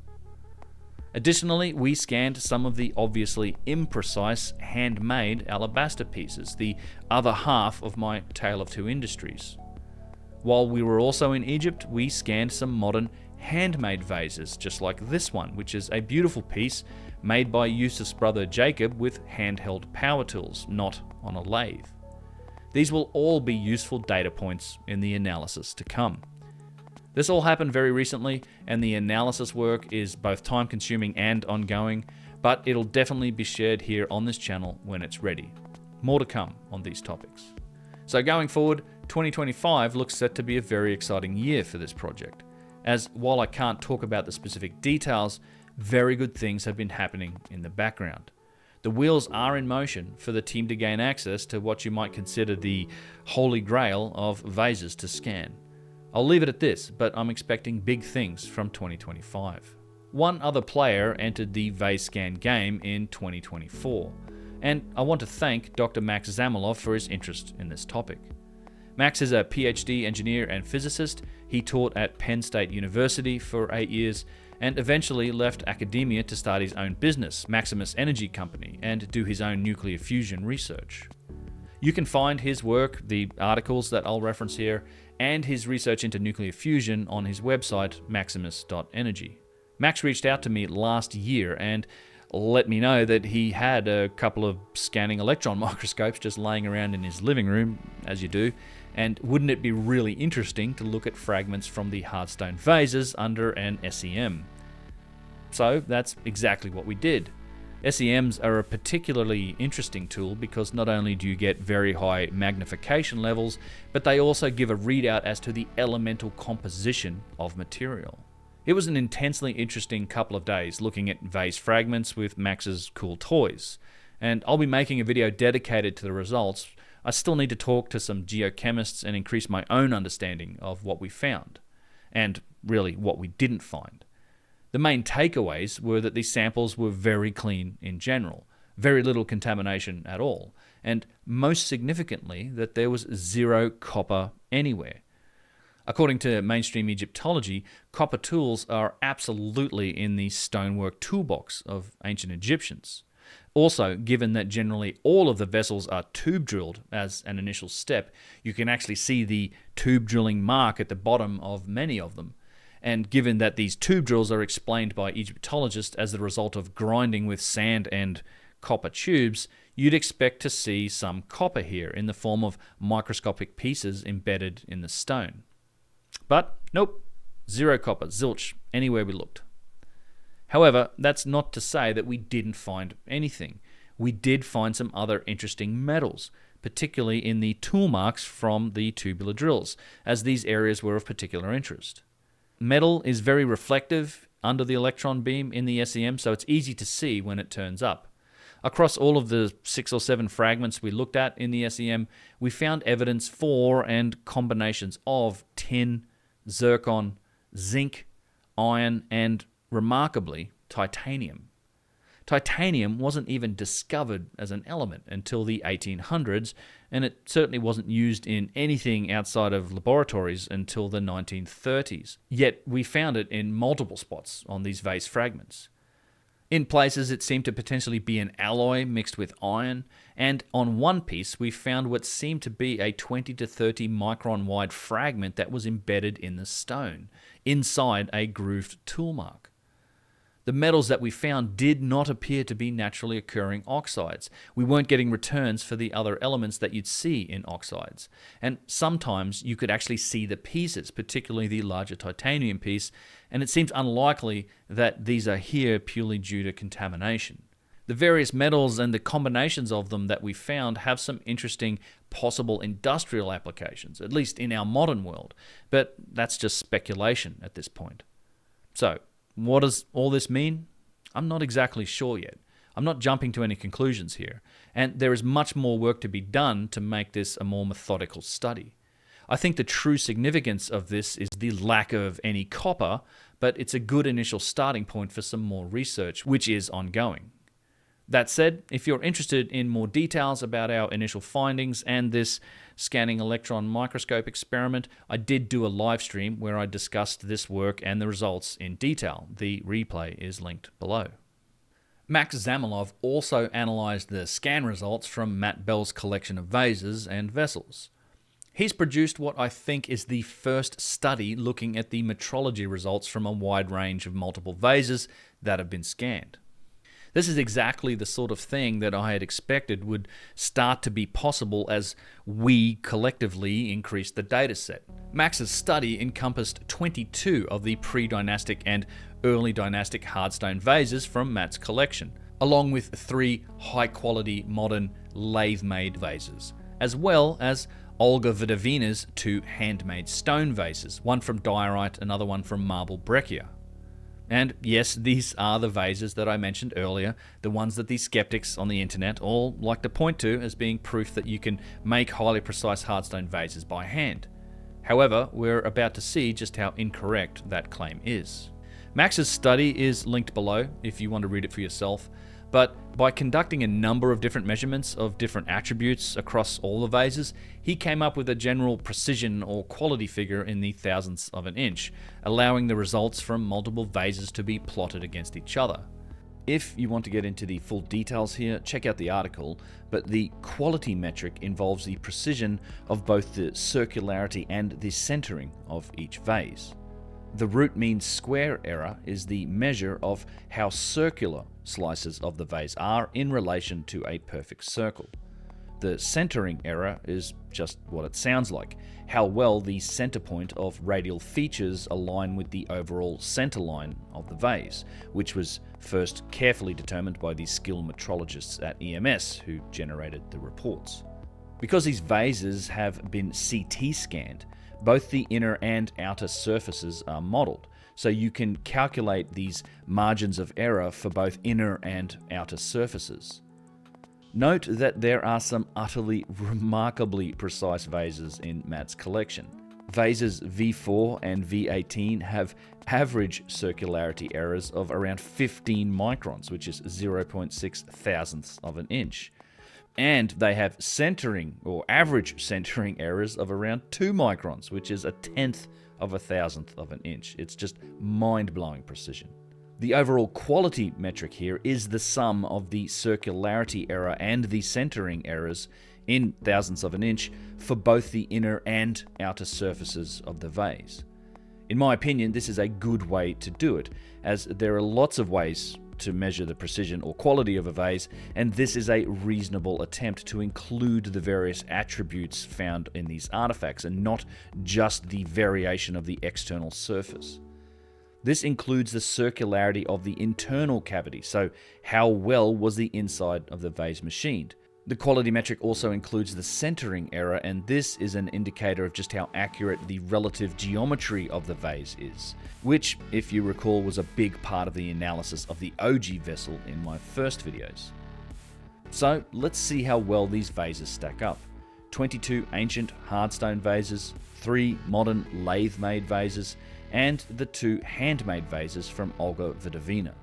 Additionally, we scanned some of the obviously imprecise handmade alabaster pieces, the other half of my Tale of Two Industries. While we were also in Egypt, we scanned some modern handmade vases, just like this one, which is a beautiful piece made by Yusuf's brother Jacob with handheld power tools, not on a lathe. These will all be useful data points in the analysis to come. This all happened very recently, and the analysis work is both time-consuming and ongoing, but it'll definitely be shared here on this channel when it's ready. More to come on these topics. So going forward, 2025 looks set to be a very exciting year for this project, as while I can't talk about the specific details, very good things have been happening in the background. The wheels are in motion for the team to gain access to what you might consider the holy grail of vases to scan. I'll leave it at this, but I'm expecting big things from 2025. One other player entered the Vase Scan game in 2024, and I want to thank Dr. Max Zamilov for his interest in this topic. Max is a PhD engineer and physicist. He taught at Penn State University for 8 years and eventually left academia to start his own business, Maximus Energy Company, and do his own nuclear fusion research. You can find his work, the articles that I'll reference here, and his research into nuclear fusion on his website, maximus.energy. Max reached out to me last year and let me know that he had a couple of scanning electron microscopes just laying around in his living room, as you do, and wouldn't it be really interesting to look at fragments from the hardstone vases under an SEM? So that's exactly what we did. SEMs are a particularly interesting tool because not only do you get very high magnification levels, but they also give a readout as to the elemental composition of material. It was an intensely interesting couple of days looking at vase fragments with Max's cool toys, and I'll be making a video dedicated to the results. I still need to talk to some geochemists and increase my own understanding of what we found, and really what we didn't find. The main takeaways were that these samples were very clean in general, very little contamination at all, and most significantly that there was zero copper anywhere. According to mainstream Egyptology, copper tools are absolutely in the stonework toolbox of ancient Egyptians. Also, given that generally all of the vessels are tube drilled as an initial step, you can actually see the tube drilling mark at the bottom of many of them. And given that these tube drills are explained by Egyptologists as the result of grinding with sand and copper tubes, you'd expect to see some copper here in the form of microscopic pieces embedded in the stone. But nope, zero copper, zilch, anywhere we looked. However, that's not to say that we didn't find anything. We did find some other interesting metals, particularly in the tool marks from the tubular drills, as these areas were of particular interest. Metal is very reflective under the electron beam in the SEM, so it's easy to see when it turns up. Across all of the 6 or 7 fragments we looked at in the SEM, we found evidence for and combinations of tin, zircon, zinc, iron, and, remarkably, titanium. Titanium wasn't even discovered as an element until the 1800s, and it certainly wasn't used in anything outside of laboratories until the 1930s. Yet we found it in multiple spots on these vase fragments. In places it seemed to potentially be an alloy mixed with iron, and on one piece we found what seemed to be a 20 to 30 micron wide fragment that was embedded in the stone, inside a grooved tool mark. The metals that we found did not appear to be naturally occurring oxides. We weren't getting returns for the other elements that you'd see in oxides. And sometimes you could actually see the pieces, particularly the larger titanium piece, and it seems unlikely that these are here purely due to contamination. The various metals and the combinations of them that we found have some interesting possible industrial applications, at least in our modern world, but that's just speculation at this point. So, what does all this mean? I'm not exactly sure yet. I'm not jumping to any conclusions here, and there is much more work to be done to make this a more methodical study. I think the true significance of this is the lack of any copper, but it's a good initial starting point for some more research, which is ongoing. That said, if you're interested in more details about our initial findings and this scanning electron microscope experiment, I did do a live stream where I discussed this work and the results in detail. The replay is linked below. Max Zamilov also analysed the scan results from Matt Bell's collection of vases and vessels. He's produced what I think is the first study looking at the metrology results from a wide range of multiple vases that have been scanned. This is exactly the sort of thing that I had expected would start to be possible as we collectively increase the dataset. Max's study encompassed 22 of the pre-dynastic and early dynastic hardstone vases from Matt's collection, along with 3 high-quality modern lathe-made vases, as well as Olga Vodovina's 2 handmade stone vases, one from diorite, another one from marble breccia. And yes, these are the vases that I mentioned earlier, the ones that the skeptics on the internet all like to point to as being proof that you can make highly precise hardstone vases by hand. However, we're about to see just how incorrect that claim is. Max's study is linked below if you want to read it for yourself, but by conducting a number of different measurements of different attributes across all the vases, he came up with a general precision or quality figure in the thousandths of an inch, allowing the results from multiple vases to be plotted against each other. If you want to get into the full details here, check out the article, but the quality metric involves the precision of both the circularity and the centering of each vase. The root mean square error is the measure of how circular slices of the vase are in relation to a perfect circle. The centering error is just what it sounds like, how well the center point of radial features align with the overall center line of the vase, which was first carefully determined by the skilled metrologists at EMS who generated the reports. Because these vases have been CT scanned, both the inner and outer surfaces are modeled, so you can calculate these margins of error for both inner and outer surfaces. Note that there are some utterly remarkably precise vases in Matt's collection. Vases V4 and V18 have average circularity errors of around 15 microns, which is 0.6 thousandths of an inch. And they have centering or average centering errors of around 2 microns, which is a tenth of a thousandth of an inch. It's just mind-blowing precision. The overall quality metric here is the sum of the circularity error and the centering errors in thousandths of an inch for both the inner and outer surfaces of the vase. In my opinion, this is a good way to do it, as there are lots of ways to measure the precision or quality of a vase, and this is a reasonable attempt to include the various attributes found in these artifacts and not just the variation of the external surface. This includes the circularity of the internal cavity, so how well was the inside of the vase machined. The quality metric also includes the centering error, and this is an indicator of just how accurate the relative geometry of the vase is, which, if you recall, was a big part of the analysis of the OG vessel in my first videos. So let's see how well these vases stack up. 22 ancient hardstone vases, 3 modern lathe-made vases, and the 2 handmade vases from Olga Vidovina.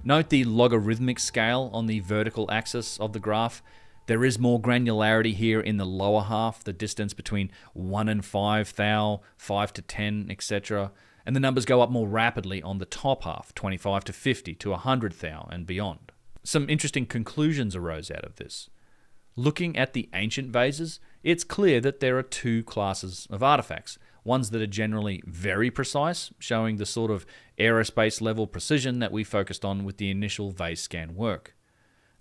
Note the logarithmic scale on the vertical axis of the graph. There is more granularity here in the lower half, the distance between 1 and 5 thou, 5 to 10, etc. And the numbers go up more rapidly on the top half, 25 to 50 to 100 thou and beyond. Some interesting conclusions arose out of this. Looking at the ancient vases, it's clear that there are 2 classes of artifacts. Ones that are generally very precise, showing the sort of aerospace level precision that we focused on with the initial vase scan work.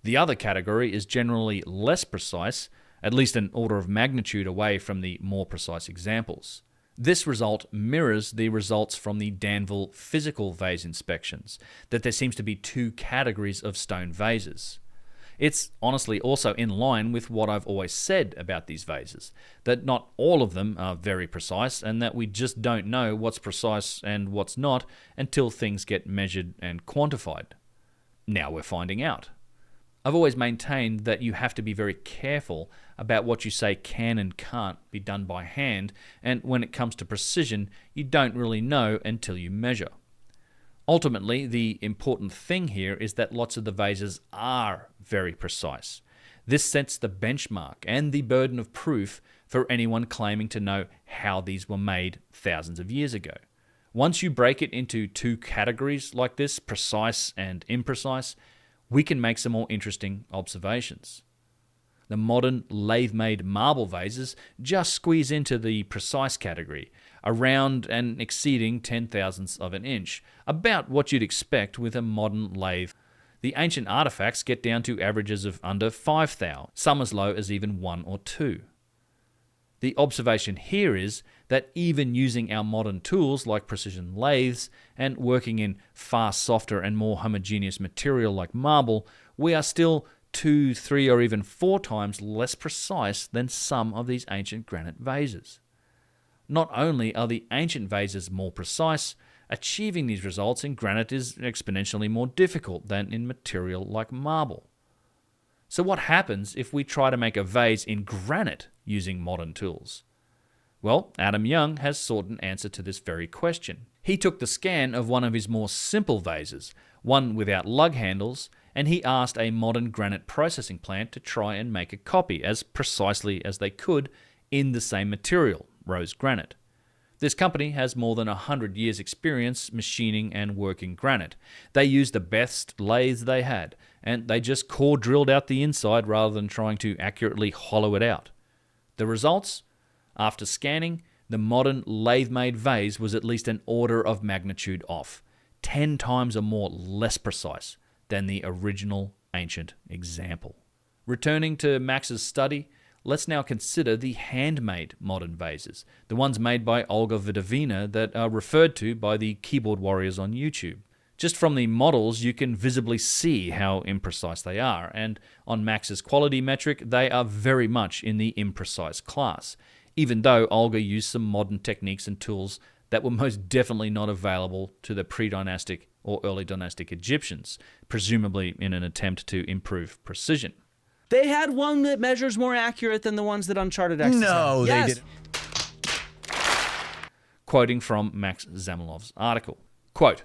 The other category is generally less precise, at least an order of magnitude away from the more precise examples. This result mirrors the results from the Danville physical vase inspections, that there seems to be 2 categories of stone vases. It's honestly also in line with what I've always said about these vases, that not all of them are very precise and that we just don't know what's precise and what's not until things get measured and quantified. Now we're finding out. I've always maintained that you have to be very careful about what you say can and can't be done by hand, and when it comes to precision, you don't really know until you measure. Ultimately, the important thing here is that lots of the vases are very precise. This sets the benchmark and the burden of proof for anyone claiming to know how these were made thousands of years ago. Once you break it into 2 categories like this, precise and imprecise, we can make some more interesting observations. The modern lathe-made marble vases just squeeze into the precise category, around and exceeding 10 thousandths of an inch, about what you'd expect with a modern lathe. The ancient artifacts get down to averages of under 5 thou, some as low as even 1 or 2. The observation here is that even using our modern tools like precision lathes and working in far softer and more homogeneous material like marble, we are still 2, 3, or even 4 times less precise than some of these ancient granite vases. Not only are the ancient vases more precise, achieving these results in granite is exponentially more difficult than in material like marble. So what happens if we try to make a vase in granite using modern tools? Well, Adam Young has sought an answer to this very question. He took the scan of one of his more simple vases, one without lug handles, and he asked a modern granite processing plant to try and make a copy as precisely as they could in the same material, rose granite. This company has more than 100 years' experience machining and working granite. They used the best lathes they had, and they just core drilled out the inside rather than trying to accurately hollow it out. The results? After scanning, the modern lathe-made vase was at least an order of magnitude off, 10 times or more less precise than the original ancient example. Returning to Max's study, let's now consider the handmade modern vases, the ones made by Olga Vidovina that are referred to by the keyboard warriors on YouTube. Just from the models, you can visibly see how imprecise they are, and on Max's quality metric, they are very much in the imprecise class, even though Olga used some modern techniques and tools that were most definitely not available to the pre-dynastic or early dynastic Egyptians, presumably in an attempt to improve precision. They had one that measures more accurate than the ones that Uncharted X No, had. they didn't. Quoting from Max Zamilov's article, quote,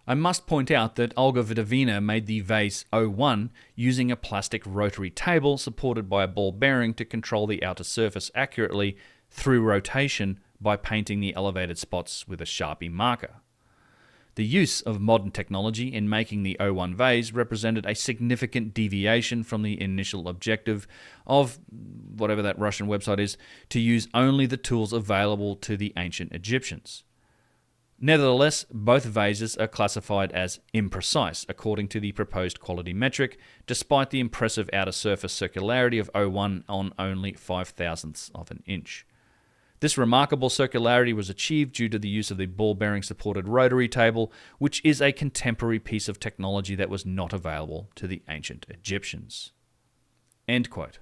I must point out that Olga Vidovina made the Vase 01 using a plastic rotary table supported by a ball bearing to control the outer surface accurately through rotation by painting the elevated spots with a Sharpie marker. The use of modern technology in making the 01 vase represented a significant deviation from the initial objective of, whatever that Russian website is, to use only the tools available to the ancient Egyptians. Nevertheless, both vases are classified as imprecise according to the proposed quality metric, despite the impressive outer surface circularity of 01 on only 5/1000ths of an inch. This remarkable circularity was achieved due to the use of the ball-bearing supported rotary table, which is a contemporary piece of technology that was not available to the ancient Egyptians. End quote.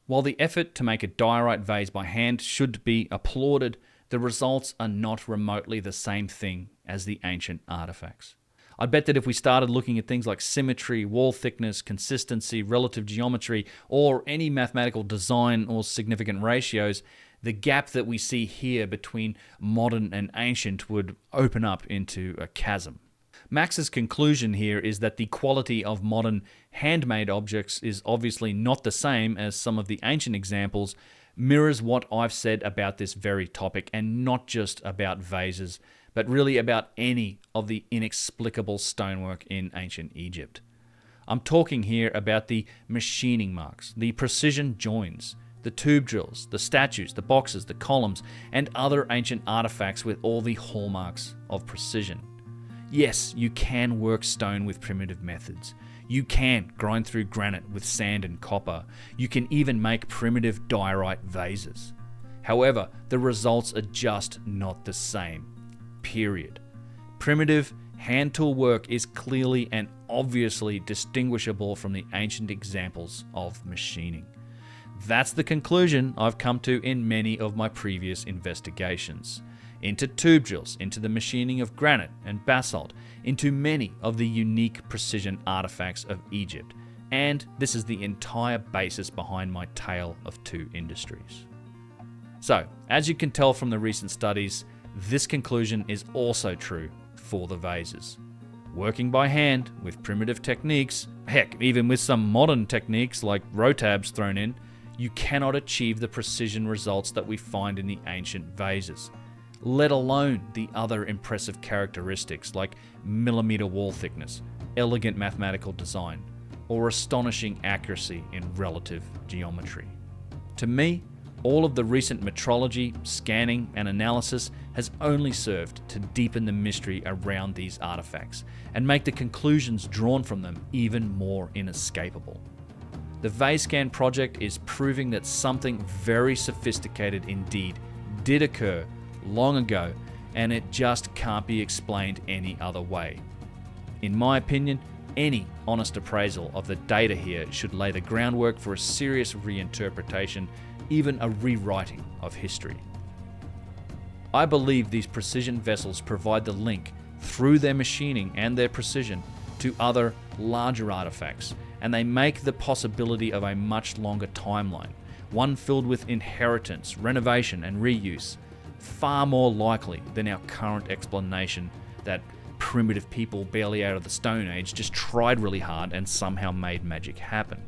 While the effort to make a diorite vase by hand should be applauded, the results are not remotely the same thing as the ancient artifacts. I bet that if we started looking at things like symmetry, wall thickness, consistency, relative geometry, or any mathematical design or significant ratios, the gap that we see here between modern and ancient would open up into a chasm. Max's conclusion here is that the quality of modern handmade objects is obviously not the same as some of the ancient examples, mirrors what I've said about this very topic, and not just about vases, but really about any of the inexplicable stonework in ancient Egypt. I'm talking here about the machining marks, the precision joins, the tube drills, the statues, the boxes, the columns, and other ancient artifacts with all the hallmarks of precision. Yes, you can work stone with primitive methods. You can grind through granite with sand and copper. You can even make primitive diorite vases. However, the results are just not the same. Period. Primitive hand tool work is clearly and obviously distinguishable from the ancient examples of machining. That's the conclusion I've come to in many of my previous investigations. Into tube drills, into the machining of granite and basalt, into many of the unique precision artifacts of Egypt. And this is the entire basis behind my tale of two industries. So, as you can tell from the recent studies, this conclusion is also true for the vases. Working by hand with primitive techniques, heck, even with some modern techniques like rotabs thrown in, you cannot achieve the precision results that we find in the ancient vases, let alone the other impressive characteristics like millimeter wall thickness, elegant mathematical design, or astonishing accuracy in relative geometry. To me, all of the recent metrology, scanning, and analysis has only served to deepen the mystery around these artifacts and make the conclusions drawn from them even more inescapable. The Vase Scan Project is proving that something very sophisticated indeed did occur long ago, and it just can't be explained any other way. In my opinion, any honest appraisal of the data here should lay the groundwork for a serious reinterpretation, even a rewriting of history. I believe these precision vessels provide the link through their machining and their precision to other larger artifacts, and they make the possibility of a much longer timeline, one filled with inheritance, renovation, and reuse, far more likely than our current explanation that primitive people barely out of the Stone Age just tried really hard and somehow made magic happen.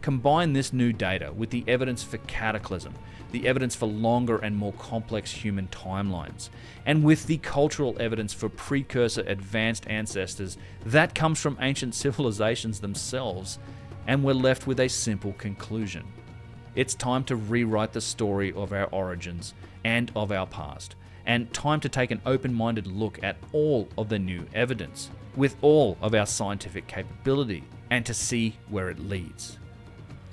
Combine this new data with the evidence for cataclysm, the evidence for longer and more complex human timelines, and with the cultural evidence for precursor advanced ancestors that comes from ancient civilizations themselves, and we're left with a simple conclusion. It's time to rewrite the story of our origins and of our past, and time to take an open-minded look at all of the new evidence, with all of our scientific capability, and to see where it leads.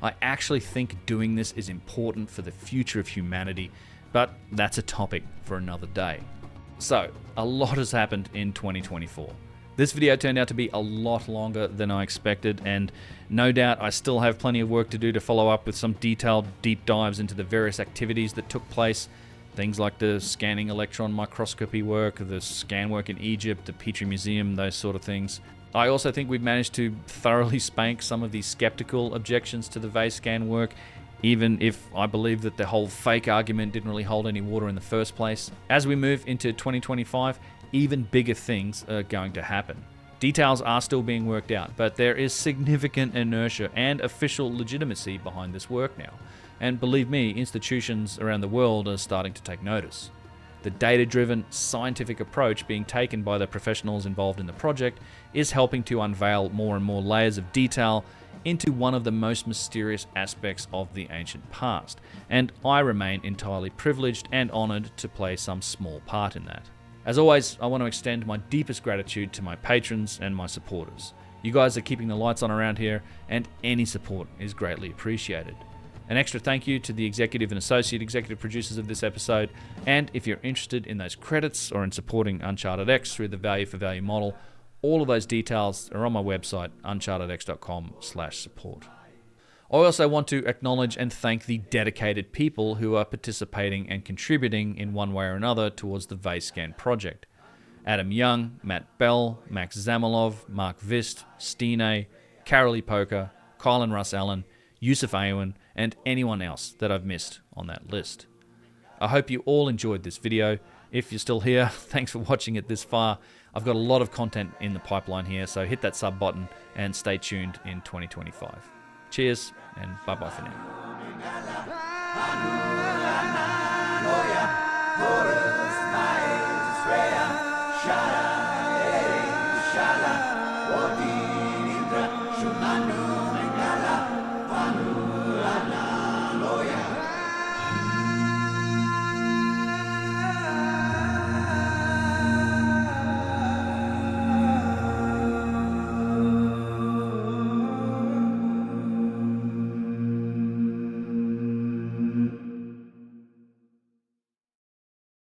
I actually think doing this is important for the future of humanity, but that's a topic for another day. So, a lot has happened in 2024. This video turned out to be a lot longer than I expected, and no doubt I still have plenty of work to do to follow up with some detailed deep dives into the various activities that took place. Things like the scanning electron microscopy work, the scan work in Egypt, the Petrie Museum, those sort of things. I also think we've managed to thoroughly spank some of the skeptical objections to the vase scan work, even if I believe that the whole fake argument didn't really hold any water in the first place. As we move into 2025, even bigger things are going to happen. Details are still being worked out, but there is significant inertia and official legitimacy behind this work now. And believe me, institutions around the world are starting to take notice. The data-driven, scientific approach being taken by the professionals involved in the project is helping to unveil more and more layers of detail into one of the most mysterious aspects of the ancient past, and I remain entirely privileged and honoured to play some small part in that. As always, I want to extend my deepest gratitude to my patrons and my supporters. You guys are keeping the lights on around here, and any support is greatly appreciated. An extra thank you to the executive and associate executive producers of this episode, and if you're interested in those credits or in supporting Uncharted X through the value for value model, all of those details are on my website, unchartedx.com/support. I also want to acknowledge and thank the dedicated people who are participating and contributing in one way or another towards the Vase Scan project. Adam Young, Matt Beall, Max Zamilov, Mark Qvist, Stine, Carolee Poker, Kyle and Russ Allen, Yusuf Aoun, and anyone else that I've missed on that list. I hope you all enjoyed this video. If you're still here, thanks for watching it this far. I've got a lot of content in the pipeline here, so hit that sub button and stay tuned in 2025. Cheers, and bye-bye for now.